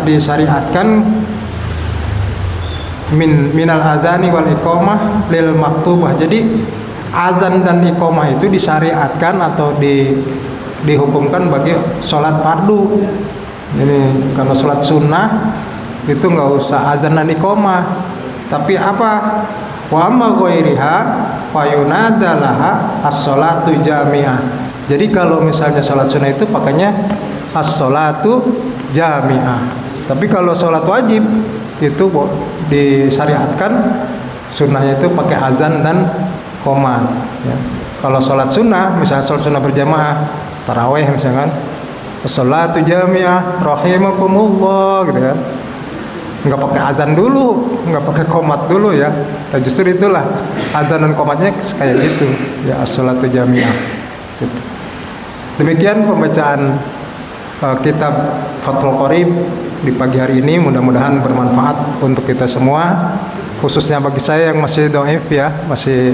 disyariatkan minal adzani wal iqamah lil maktubah. Jadi azan dan iqamah itu disyariatkan atau dihukumkan bagi sholat fardu. Ini kalau sholat sunnah itu nggak usah azan dan iqamah. Tapi apa? Wa amma ghairiha fayunadalaha as-sholatu jami'ah. Jadi kalau misalnya sholat sunnah itu pakainya as-sholatu jami'ah. Tapi kalau sholat wajib itu disyariatkan sunnahnya itu pakai azan dan qomat. Ya. Kalau sholat sunnah, misalnya sholat sunnah berjamaah, taraweh misalkan, as-sholatu jami'ah rahimakumullah gitu kan. Nggak pakai azan dulu, nggak pakai qomat dulu ya. Dan justru itulah azan dan qomatnya kayak gitu. Ya as-sholatu jami'ah. Gitu. Demikian pembacaan kitab Fathul Qorib di pagi hari ini, mudah-mudahan bermanfaat untuk kita semua, khususnya bagi saya yang masih dhaif ya, masih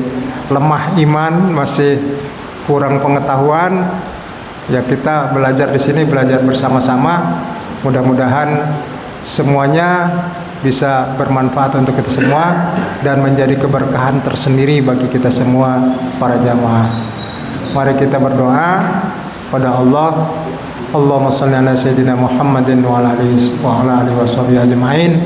lemah iman, masih kurang pengetahuan. Ya kita belajar di sini, belajar bersama-sama. Mudah-mudahan semuanya bisa bermanfaat untuk kita semua dan menjadi keberkahan tersendiri bagi kita semua para jamaah. Mari kita berdoa pada Allah. Allahumma shalli ala sayyidina Muhammadin wa ala alihi washabihi ajma'in.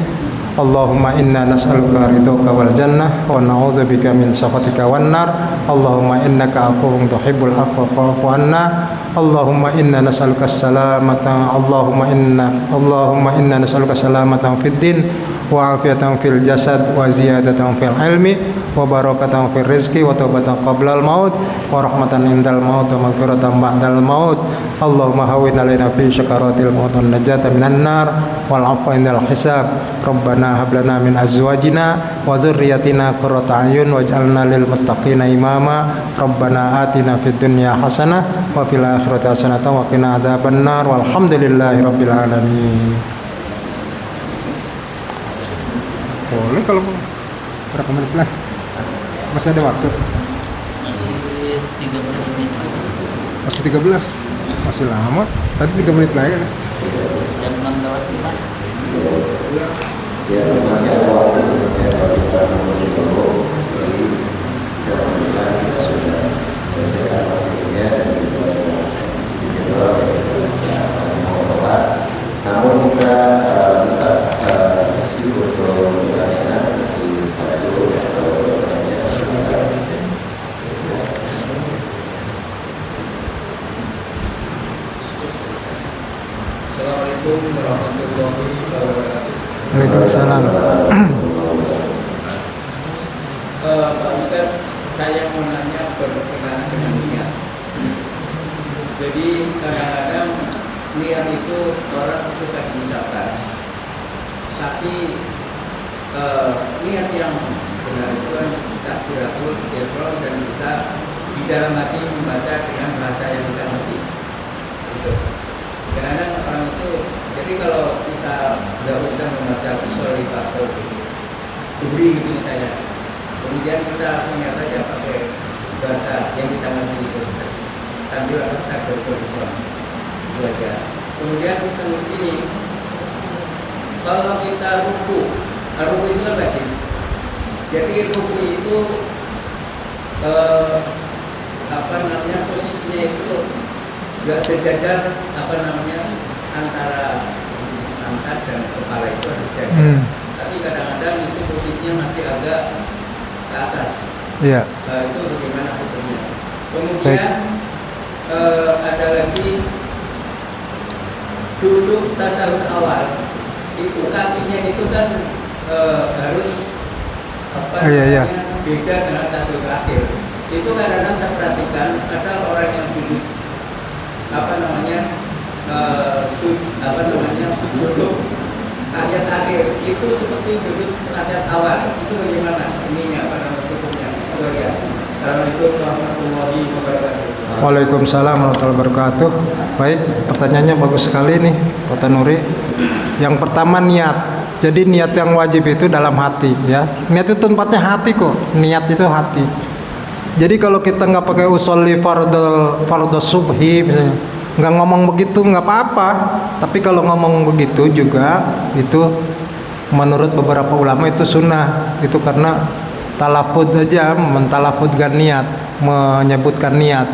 Allahumma inna nas'aluka ridhoka wal jannah wa na'udzubika min sakhatika wan nar. Allahumma innaka afuwwun tuhibbul afwa fa'fu anna. Allahumma inna nas'aluka salamata. Allahumma inna nas'aluka salamatan fid din wa afiyatan fil jasad wa ziyadatan fil ilmi wa barakatan fil rizqi wa taubatan qabla al maut wa rahmatan indal maut wa maghfiratan ba'dal maut. Allahumma hawwin alaina fi syakaratil maut wan najata minan nar wal afwa indal hisab. Rabbana hab lana min azwajina wa dzurriyyatina qurrata a'yun waj'alna lil muttaqina imama. Rabbana atina fid dunya hasanah wa fil akhirati hasanah wa qina adzabannar. Walhamdulillahi rabbil alamin. Boleh kalau berapa menit lah? Masih ada waktu? Masih 13 menit. Masih 13? Masih lama. Tadi 3 menit lagi kan? Jam 6 lewat 5. Namun kita minta kasih untuk pertanyaan di sana dulu ya. Kalau pertanyaan Assalamualaikum warahmatullahi wabarakatuh. Waalaikumsalam. Pak Ustaz, saya mau nanya berkenaan dengan niat. Jadi kadang-kadang niat itu orang suka diucapkan, tapi niat yang benar itu kan kita beratur, ikhlas, dan kita di dalam hati membaca dengan bahasa yang kita ngerti. Gitu. Kadang-kadang orang itu, jadi kalau kita tidak usah membaca usul atau duri gitu misalnya, kemudian kita niat saja pakai bahasa yang kita ngerti itu, sambil kita berdoa. Itu aja. Kemudian kita begini, kalau kita ruku itu kan wajib. Jadi ruku itu posisinya itu nggak sejajar antara angkat dan kepala itu harus sejajar. Tapi kadang-kadang itu posisinya masih agak ke atas. Iya. Itu bagaimana hukumnya? Kemudian ada lagi duduk tasawuf awal itu kakinya itu kan harus beda dengan tasawuf akhir. Itu kadang-kadang saya perhatikan ada orang yang duduk duduk ayat akhir itu seperti duduk ayat awal. Itu bagaimana ininya hukumnya? Itu ya. Assalamualaikum warahmatullahi wabarakatuh. Waalaikumsalam warahmatullahi wabarakatuh. Baik, pertanyaannya bagus sekali nih, Kota Nuri. Yang pertama niat. Jadi niat yang wajib itu dalam hati ya. Niat itu tempatnya hati kok. Niat itu hati. Jadi kalau kita nggak pakai usolli fardhu subhi misalnya, nggak ngomong begitu nggak apa-apa. Tapi kalau ngomong begitu juga itu menurut beberapa ulama itu sunnah, itu karena talafud aja, mentalafudkan niat, menyebutkan niat.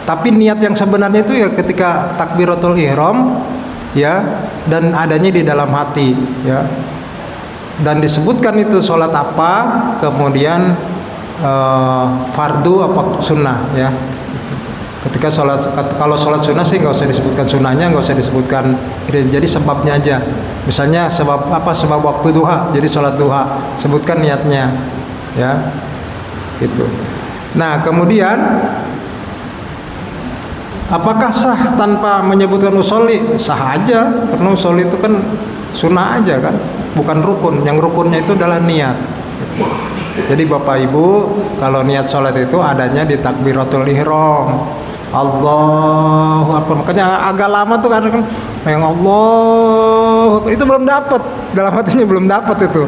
Tapi niat yang sebenarnya itu ya ketika takbiratul ihram, ya, dan adanya di dalam hati, ya. Dan disebutkan itu sholat apa, kemudian fardu apa sunnah, ya. Ketika sholat, kalau sholat sunnah sih nggak usah disebutkan sunnahnya, nggak usah disebutkan, jadi sebabnya aja. Misalnya sebab apa, sebab waktu duha, jadi sholat duha, sebutkan niatnya, ya, gitu. Nah kemudian apakah sah tanpa menyebutkan usolli? Sah aja, karena usolli itu kan sunnah aja kan, bukan rukun. Yang rukunnya itu adalah niat, gitu. Jadi Bapak Ibu, kalau niat sholat itu adanya di takbiratul ihram, Allahu Akbar. Makanya agak lama tuh kadang yang Allah itu belum dapat, dalam hatinya belum dapat itu.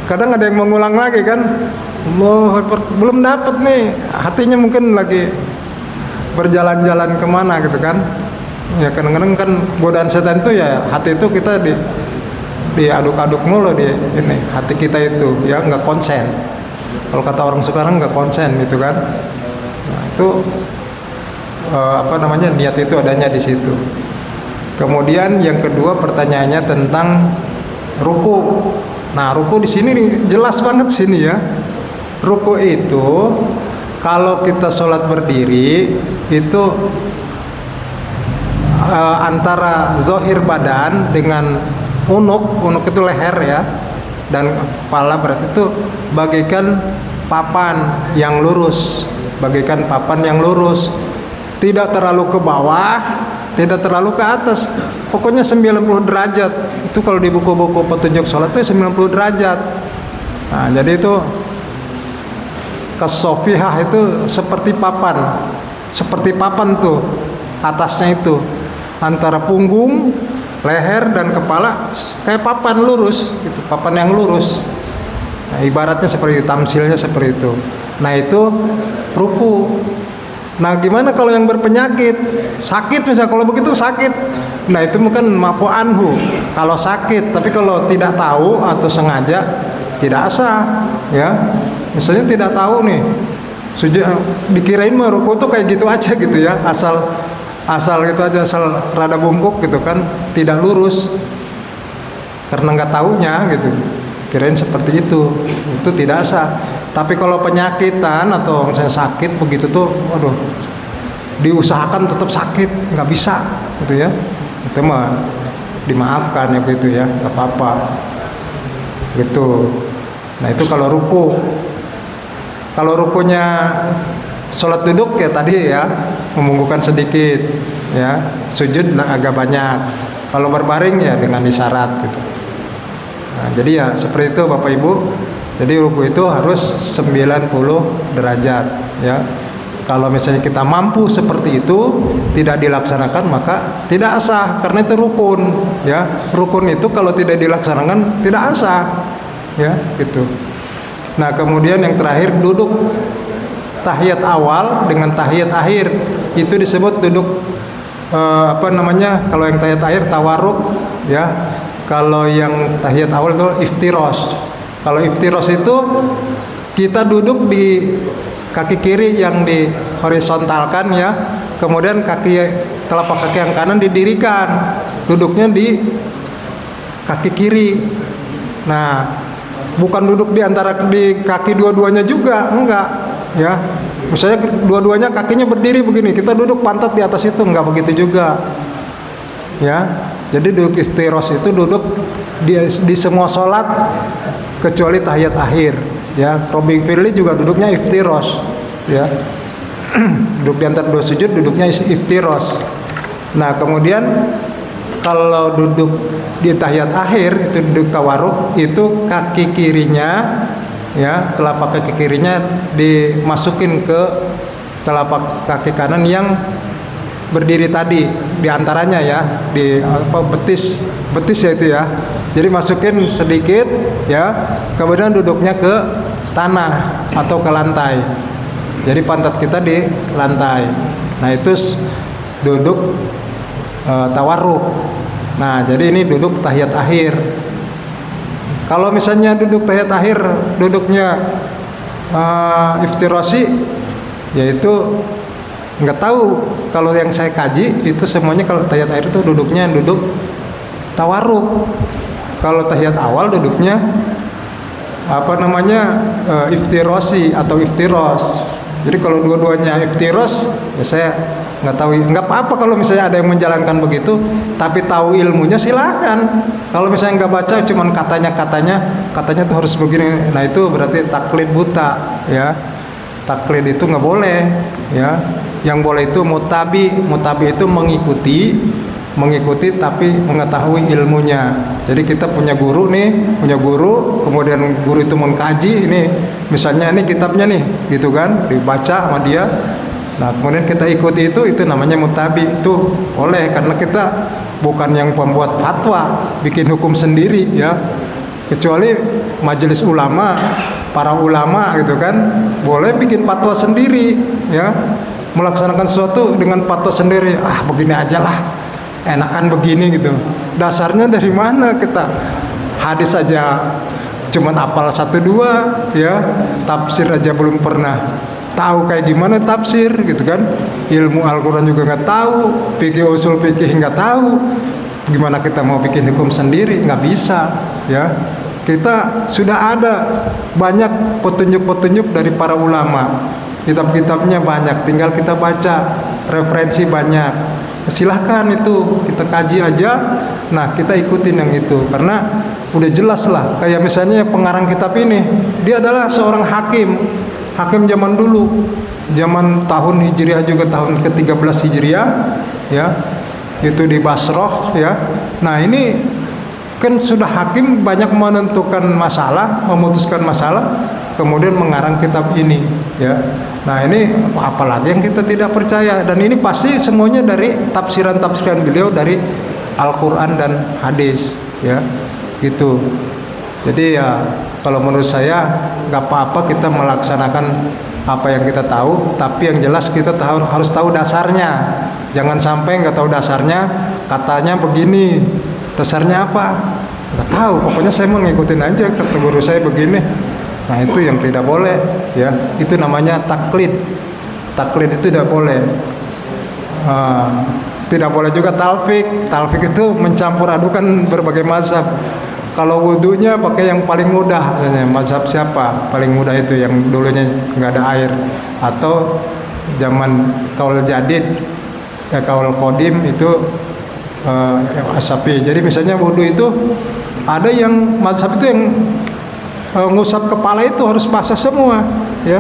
Kadang ada yang mengulang lagi kan, Allahu Akbar, belum dapat nih, hatinya mungkin lagi berjalan-jalan kemana gitu kan. Ya kadang-kadang kan godaan setan itu ya hati itu kita diaduk-aduk mulu di ini hati kita itu, ya nggak konsen. Kalau kata orang sekarang nggak konsen gitu kan. Nah, itu apa namanya, niat itu adanya di situ. Kemudian yang kedua pertanyaannya tentang ruku. Nah ruku di sini nih, jelas banget sini ya. Ruku itu kalau kita sholat berdiri itu antara zahir badan dengan unuk itu leher ya, dan kepala, berarti itu bagaikan papan yang lurus, bagaikan papan yang lurus, tidak terlalu ke bawah, tidak terlalu ke atas, pokoknya 90 derajat. Itu kalau di buku-buku petunjuk sholat itu 90 derajat. Nah jadi itu kasofihah itu seperti papan tuh atasnya itu, antara punggung, leher dan kepala kayak papan lurus gitu, papan yang lurus. Nah, ibaratnya seperti itu, tamsilnya seperti itu. Nah itu ruku. Nah gimana kalau yang berpenyakit, sakit misalnya, kalau begitu sakit, nah itu bukan mafu anhu kalau sakit. Tapi kalau tidak tahu atau sengaja tidak sah, ya. Misalnya tidak tahu nih, dikirain mah ruku tuh kayak gitu aja gitu ya, asal gitu aja, asal rada bungkuk gitu kan, tidak lurus karena nggak taunya gitu, kirain seperti itu tidak sah. Tapi kalau penyakitan atau misalnya sakit begitu tuh, waduh, diusahakan tetap sakit, nggak bisa gitu ya, itu mah dimaafkan ya gitu ya, nggak apa-apa gitu. Nah itu kalau ruku. Kalau rukunya sholat duduk ya tadi ya, membungkukkan sedikit ya, sujud agak banyak. Kalau berbaring ya dengan isyarat gitu. Nah, jadi ya seperti itu Bapak Ibu. Jadi ruku itu harus 90 derajat ya. Kalau misalnya kita mampu seperti itu, tidak dilaksanakan maka tidak sah, karena itu rukun ya. Rukun itu kalau tidak dilaksanakan tidak sah ya gitu. Nah kemudian yang terakhir, duduk tahiyat awal dengan tahiyat akhir, itu disebut duduk apa namanya, kalau yang tahiyat akhir tawarruk ya, kalau yang tahiyat awal itu iftiros. Kalau iftiros itu kita duduk di kaki kiri yang di horizontalkan ya, kemudian telapak kaki yang kanan didirikan, duduknya di kaki kiri. Nah bukan duduk di kaki dua-duanya juga, enggak ya. Misalnya dua-duanya kakinya berdiri begini, kita duduk pantat di atas itu, enggak begitu juga ya. Jadi duduk iftiros itu duduk di semua sholat kecuali tahiyat akhir ya. Robi Firli juga duduknya iftiros ya. Duduk di antara dua sujud duduknya iftiros. Nah kemudian kalau duduk di tahiyat akhir itu duduk tawarruk, itu kaki kirinya ya, telapak kaki kirinya dimasukin ke telapak kaki kanan yang berdiri tadi, di antaranya ya, di apa, betis ya itu ya. Jadi masukin sedikit ya, kemudian duduknya ke tanah atau ke lantai. Jadi pantat kita di lantai. Nah itu duduk tawarruk. Nah jadi ini duduk tahiyat akhir Kalau misalnya duduk tahiyat akhir duduknya iftirasi, yaitu nggak tahu. Kalau yang saya kaji itu semuanya kalau tahiyat akhir itu duduknya duduk tawarruk. Kalau tahiyat awal duduknya iftirasi atau iftiros. Jadi kalau dua-duanya iftiros, ya saya nggak tahu. Nggak apa-apa kalau misalnya ada yang menjalankan begitu, tapi tahu ilmunya silakan. Kalau misalnya nggak baca, cuman katanya tuh harus begini. Nah itu berarti taklid buta, ya. Taklid itu nggak boleh, ya. Yang boleh itu mutabi. Mutabi itu mengikuti tapi mengetahui ilmunya. Jadi kita punya guru, kemudian guru itu mengkaji ini, misalnya ini kitabnya nih, gitu kan, dibaca sama dia. Nah, kemudian kita ikuti itu namanya mutabi. Itu boleh karena kita bukan yang pembuat fatwa, bikin hukum sendiri, ya. Kecuali majelis ulama, para ulama gitu kan, boleh bikin fatwa sendiri, ya. Melaksanakan sesuatu dengan fatwa sendiri. Begini aja lah, enakan begini gitu. Dasarnya dari mana kita? Hadis aja cuman hafal 1-2, ya. Tafsir aja belum pernah tahu kayak gimana tafsir gitu kan. Ilmu Al-Quran juga nggak tahu, fikih usul fikih nggak tahu. Gimana kita mau bikin hukum sendiri? Nggak bisa, ya. Kita sudah ada banyak petunjuk-petunjuk dari para ulama. Kitab-kitabnya banyak, tinggal kita baca, referensi banyak. Silahkan itu kita kaji aja. Nah kita ikutin yang itu karena udah jelas lah. Kayak misalnya pengarang kitab ini, dia adalah seorang hakim zaman dulu, zaman tahun Hijriah juga tahun ke-13 Hijriah, ya, itu di Basroh, ya. Nah ini kan sudah hakim, banyak menentukan masalah, memutuskan masalah, kemudian mengarang kitab ini, ya. Nah ini apalagi yang kita tidak percaya, dan ini pasti semuanya dari tafsiran-tafsiran beliau dari Al-Quran dan hadis, ya, gitu. Jadi ya kalau menurut saya nggak apa-apa kita melaksanakan apa yang kita tahu, tapi yang jelas kita harus tahu dasarnya. Jangan sampai nggak tahu dasarnya, katanya begini, dasarnya apa? Nggak tahu. Pokoknya saya mau ngikutin aja kata guru saya begini. Nah itu yang tidak boleh, ya. Itu namanya taklid. Taklid itu tidak boleh. Tidak boleh juga talfik. Talfik itu mencampur adukan berbagai mazhab. Kalau wudunya pakai yang paling mudah, misalnya mazhab siapa paling mudah itu yang dulunya nggak ada air, atau zaman kaul jadid, ya, kaul kodim itu Asyafi. Jadi misalnya wudu itu ada yang mazhab itu yang ngusap kepala itu harus basah semua, ya,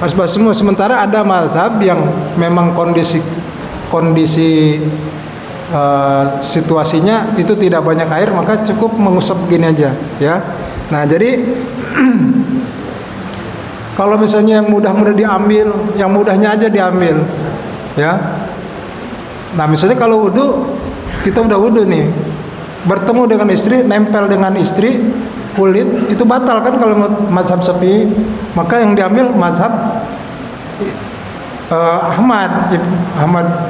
harus basah semua. Sementara ada mazhab yang memang kondisi situasinya itu tidak banyak air, maka cukup mengusap begini aja, ya. Nah jadi kalau misalnya yang mudah-mudah diambil, yang mudahnya aja diambil, ya. Nah misalnya kalau wudu, kita udah wudu nih, bertemu dengan istri, nempel dengan istri, kulit itu batal kan kalau mazhab Syafi'i. Maka yang diambil mazhab Ahmad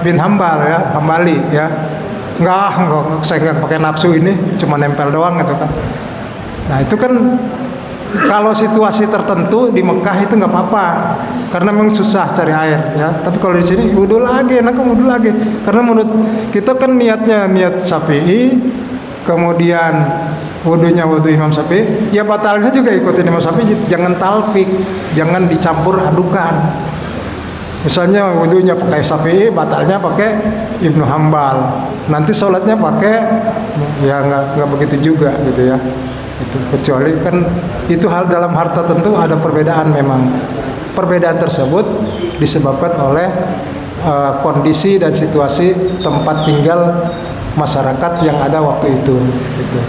bin Hambal, ya, Hambali, ya. Enggak, saya nggak pakai nafsu ini, cuma nempel doang gitu kan. Nah itu kan kalau situasi tertentu di Mekah itu nggak apa-apa, karena memang susah cari air, ya. Tapi kalau di sini wudu lagi, enak wudu lagi, karena menurut kita kan niatnya niat Syafi'i, kemudian wudunya wudu Imam Syafi'i, ya batalnya juga ikutin Imam Syafi'i. Jangan talfik, jangan dicampur adukan. Misalnya wudunya pakai Syafi'i, batalnya pakai Ibnu Hambal. Nanti sholatnya pakai, ya nggak begitu juga gitu, ya. Itu kecuali kan itu hal dalam harta tentu ada perbedaan memang. Perbedaan tersebut disebabkan oleh kondisi dan situasi tempat tinggal masyarakat yang ada waktu itu, gitu.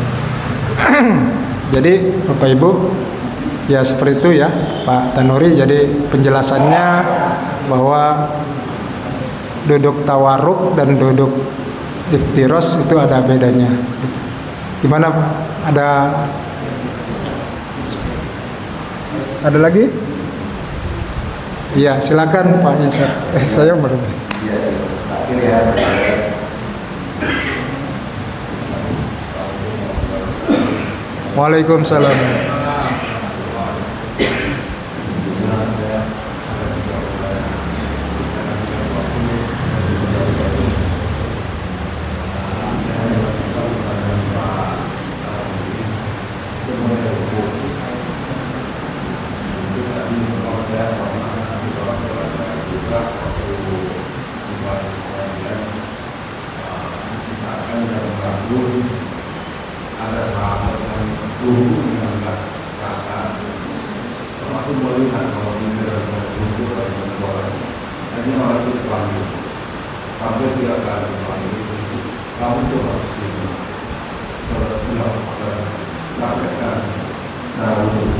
Jadi Bapak Ibu, ya seperti itu, ya Pak Tanuri. Jadi penjelasannya bahwa duduk tawarruk dan duduk iftiros itu ada bedanya, gitu. Gimana Pak? Ada lagi? Iya, silakan Pak Isa. Saya baru. Waalaikumsalam. Ada sahabat yang dulu yang enggak kasar, termasuk melihat kalau ini adalah dulu dan orang, hanya orang itu dipanggil, sampai 3 kali dipanggil, kamu coba sini, kalau tidak praktekkan cara dulu,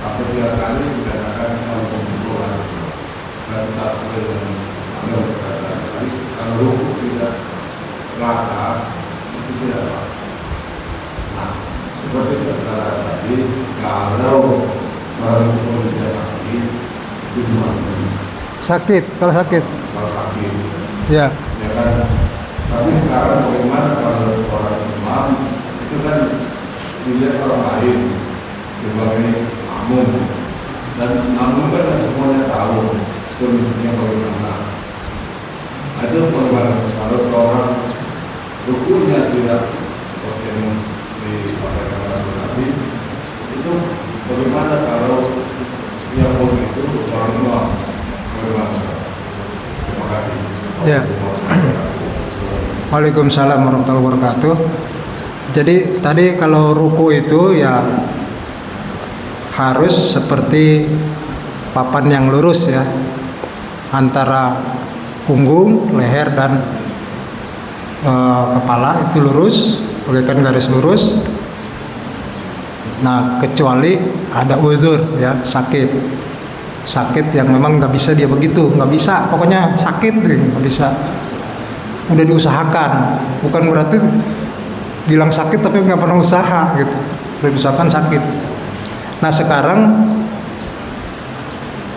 sampai 3 kali dikatakan kamu pembunuhan, dan satu yang anda berkata, kalau ruku tidak rata, itu tidak apa. Nah, seperti saudara tadi, kalau baru tidak sakit, itu cuma Sakit, kalau sakit. kalau sakit, Ya. ya kan. Tapi sekarang bagaimana kalau orang imam itu kan dilihat orang lain sebagai makmum, dan makmum kan semuanya tahu kondisinya bagaimana. Itu bagaimana kalau seorang rukunya tidak seperti yang disampaikan oleh Nabi, itu bagaimana kalau dia pun itu seorang imam, bagaimana? Terima kasih. Ya. Waalaikumsalam warahmatullahi wabarakatuh. Jadi tadi kalau ruku itu ya harus seperti papan yang lurus ya, antara punggung, leher dan kepala itu lurus, bagaikan garis lurus. Nah, kecuali ada uzur ya, sakit yang memang nggak bisa dia begitu, nggak bisa, pokoknya sakit nggak bisa. Udah diusahakan, bukan berarti bilang sakit tapi nggak pernah usaha gitu. Udah diusahakan sakit. Nah sekarang,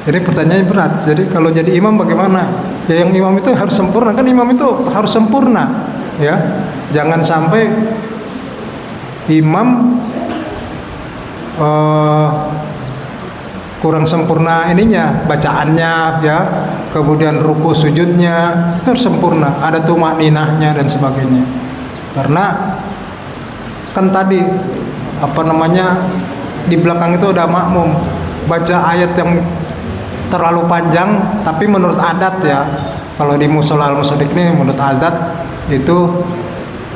jadi pertanyaannya berat. Jadi kalau jadi imam bagaimana? Ya yang imam itu harus sempurna, kan imam itu harus sempurna, ya. Jangan sampai imam kurang sempurna ininya, bacaannya ya, kemudian ruku sujudnya itu harus sempurna, ada tumakninahnya dan sebagainya. Karena kan tadi apa namanya, di belakang itu ada makmum baca ayat yang terlalu panjang, tapi menurut adat ya, kalau di musola al-musaddiq ini menurut adat itu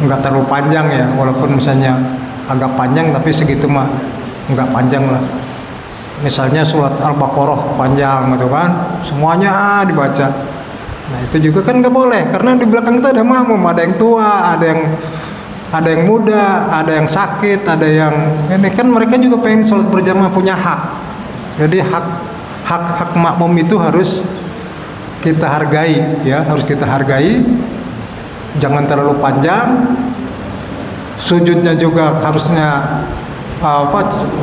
enggak terlalu panjang ya, walaupun misalnya agak panjang tapi segitu mah enggak panjang lah. Misalnya surat Al-Baqarah panjang gitu kan, semuanya dibaca. Nah itu juga kan nggak boleh, karena di belakang itu ada makmum, ada yang tua, ada yang muda, ada yang sakit, ada yang ini kan, mereka juga pengen sholat berjamaah, punya hak. Jadi hak makmum itu harus kita hargai ya, harus kita hargai. Jangan terlalu panjang. Sujudnya juga harusnya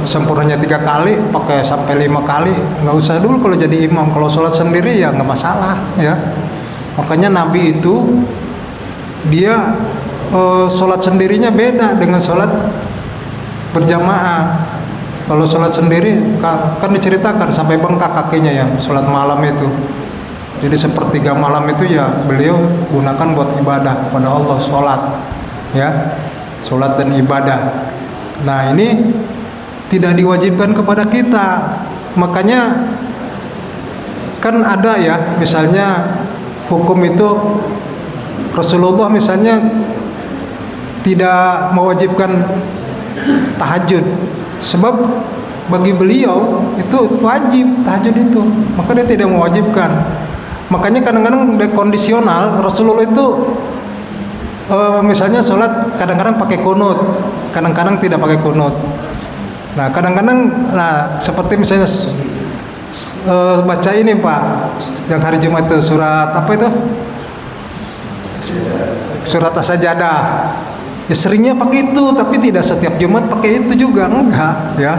sempurnanya 3 kali, pakai sampai 5 kali, nggak usah dulu kalau jadi imam. Kalau sholat sendiri ya nggak masalah ya. Makanya Nabi itu dia sholat sendirinya beda dengan sholat berjamaah. Kalau sholat sendiri kan diceritakan sampai bengkak kakinya ya, sholat malam itu. Jadi sepertiga malam itu ya beliau gunakan buat ibadah kepada Allah, sholat ya, sholat dan ibadah. Nah ini tidak diwajibkan kepada kita. Makanya kan ada ya, misalnya hukum itu Rasulullah misalnya tidak mewajibkan tahajud, sebab bagi beliau itu wajib tahajud itu, maka dia tidak mewajibkan. Makanya kadang-kadang kondisional. Rasulullah itu misalnya sholat kadang-kadang pakai kunut, kadang-kadang tidak pakai kunut. Nah kadang-kadang, nah seperti misalnya baca ini Pak, yang hari Jumat itu surat apa itu? Surat As-Sajdah. Ya seringnya pakai itu, tapi tidak setiap Jumat pakai itu juga, enggak ya.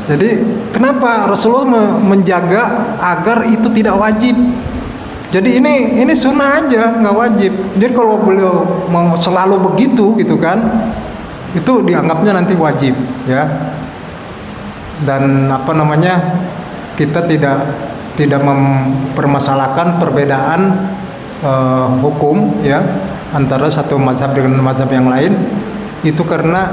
Jadi kenapa Rasulullah menjaga agar itu tidak wajib? Jadi ini sunnah aja, nggak wajib. Jadi kalau beliau mau selalu begitu gitu kan, itu dianggapnya nanti wajib, ya. Dan kita tidak mempermasalahkan perbedaan hukum, ya, antara satu mazhab dengan mazhab yang lain. Itu karena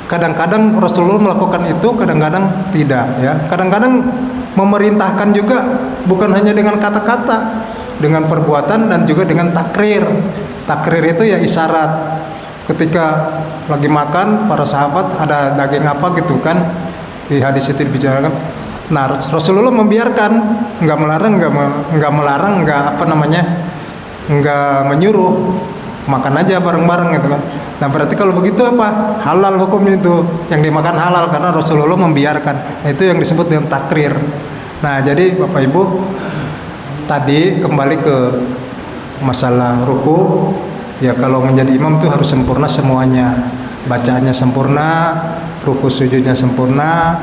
kadang-kadang Rasulullah melakukan itu, kadang-kadang tidak, ya. Kadang-kadang memerintahkan juga bukan hanya dengan kata-kata, dengan perbuatan dan juga dengan takrir. Takrir itu ya isyarat. Ketika lagi makan para sahabat ada daging apa gitu kan, di hadis itu dibicarakan. Nah, Rasulullah membiarkan, nggak melarang, nggak menyuruh, makan aja bareng-bareng gitu kan. Nah, berarti kalau begitu apa? Halal hukumnya itu, yang dimakan halal karena Rasulullah membiarkan. Nah, itu yang disebut dengan takrir. Nah, jadi Bapak Ibu, tadi kembali ke masalah ruku, ya kalau menjadi imam itu harus sempurna semuanya, bacaannya sempurna, ruku sujudnya sempurna,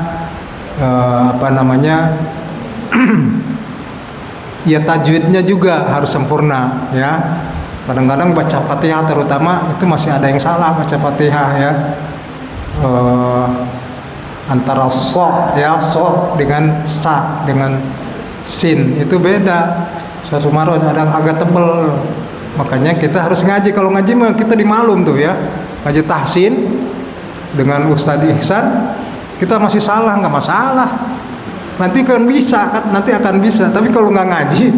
ya tajwidnya juga harus sempurna, ya. Kadang-kadang baca Fatihah terutama itu masih ada yang salah baca Fatihah, ya. Antara so dengan sa dengan sin itu beda. Sumaroh ada agak tebel. Makanya kita harus ngaji. Kalau ngaji mah kita dimalum tuh, ya. Ngaji tahsin dengan Ustadz Ihsan, kita masih salah, nggak masalah. Nanti kan bisa, nanti akan bisa. Tapi kalau nggak ngaji,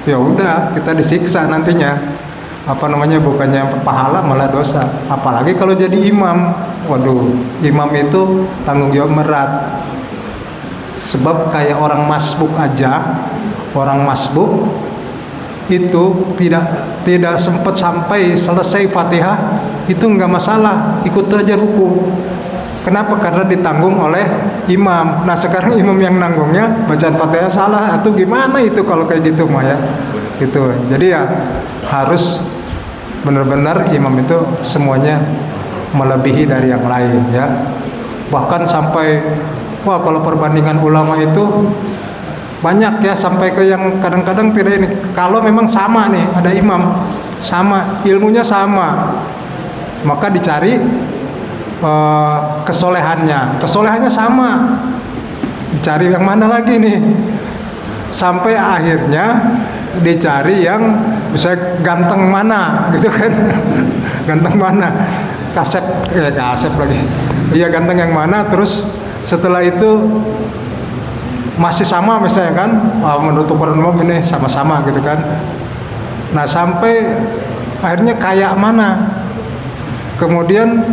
ya udah kita disiksa nantinya. Bukannya pahala malah dosa. Apalagi kalau jadi imam. Waduh, imam itu tanggung jawab berat. Sebab kayak orang masbuk aja, orang masbuk itu tidak sempat sampai selesai Fatihah, itu nggak masalah, ikut aja ruku. Kenapa? Karena ditanggung oleh imam. Nah, sekarang imam yang nanggungnya bacaan Fatihah salah, atau gimana itu kalau kayak gitu mah, ya. Gitu. Jadi ya harus benar-benar imam itu semuanya melebihi dari yang lain, ya. Bahkan sampai kalau perbandingan ulama itu banyak, ya, sampai ke yang kadang-kadang tidak ini. Kalau memang sama nih, ada imam sama, ilmunya sama, maka dicari kesolehannya sama, dicari yang mana lagi nih, sampai akhirnya dicari yang bisa ganteng mana gitu kan. Ganteng mana, kasep lagi, iya, ganteng yang mana. Terus setelah itu masih sama misalnya kan, menurut ukuran umum ini sama-sama gitu kan. Nah, sampai akhirnya kayak mana, kemudian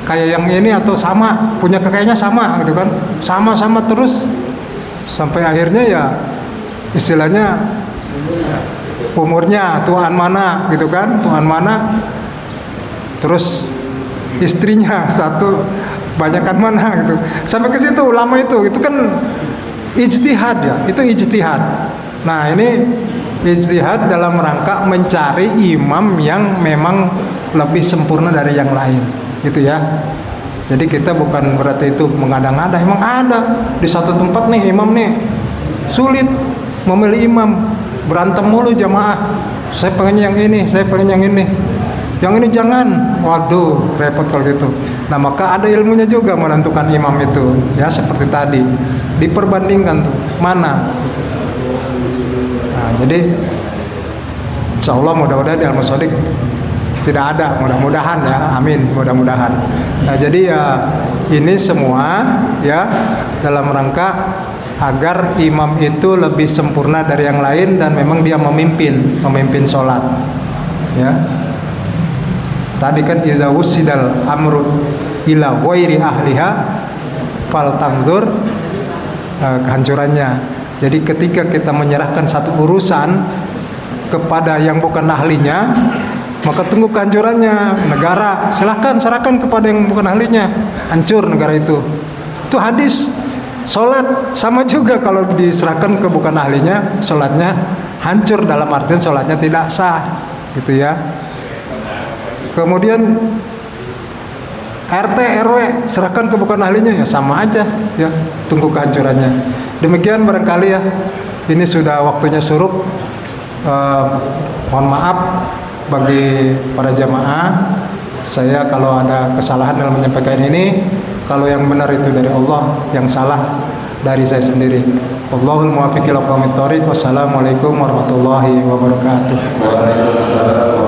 kayak yang ini atau sama, punya kekayanya sama gitu kan, sama-sama terus sampai akhirnya ya istilahnya umurnya tuan mana gitu kan, tuan mana, terus istrinya satu banyakan mana gitu, sampai ke situ ulama itu kan ijtihad, ya, itu ijtihad. Nah, ini ijtihad dalam rangka mencari imam yang memang lebih sempurna dari yang lain, gitu ya. Jadi kita bukan berarti itu mengada-ngada, emang ada di satu tempat nih imam nih sulit memilih imam, berantem mulu jamaah, saya pengen yang ini, saya pengen yang ini, yang ini jangan, waduh repot kalau gitu. Nah, maka ada ilmunya juga menentukan imam itu, ya, seperti tadi diperbandingkan tuh mana gitu. Nah, jadi insya Allah mudah-mudahan di Al-Mushaddiq tidak ada, mudah-mudahan, ya, amin, mudah-mudahan. Nah, jadi ya ini semua, ya, dalam rangka agar imam itu lebih sempurna dari yang lain dan memang dia memimpin sholat, ya. Tadi kan idza wusidal amru ila ghairi ahliha fal tanzur, kehancurannya. Jadi ketika kita menyerahkan satu urusan kepada yang bukan ahlinya, maka tunggu kehancurannya. Negara silahkan serahkan kepada yang bukan ahlinya, hancur negara itu. Itu hadis. Sholat sama juga, kalau diserahkan ke bukan ahlinya, sholatnya hancur, dalam artian sholatnya tidak sah, gitu ya. Kemudian RT RW serahkan ke bukan ahlinya, ya sama aja, ya, tunggu kehancurannya. Demikian barangkali, ya, ini sudah waktunya suruk. Mohon maaf bagi para jamaah Saya kalau ada kesalahan dalam menyampaikan ini, kalau yang benar itu dari Allah, yang salah dari saya sendiri. Wallahul muwaffiq ila aqwamit thoriq. Wassalamualaikum warahmatullahi wabarakatuh. Waalaikumsalam.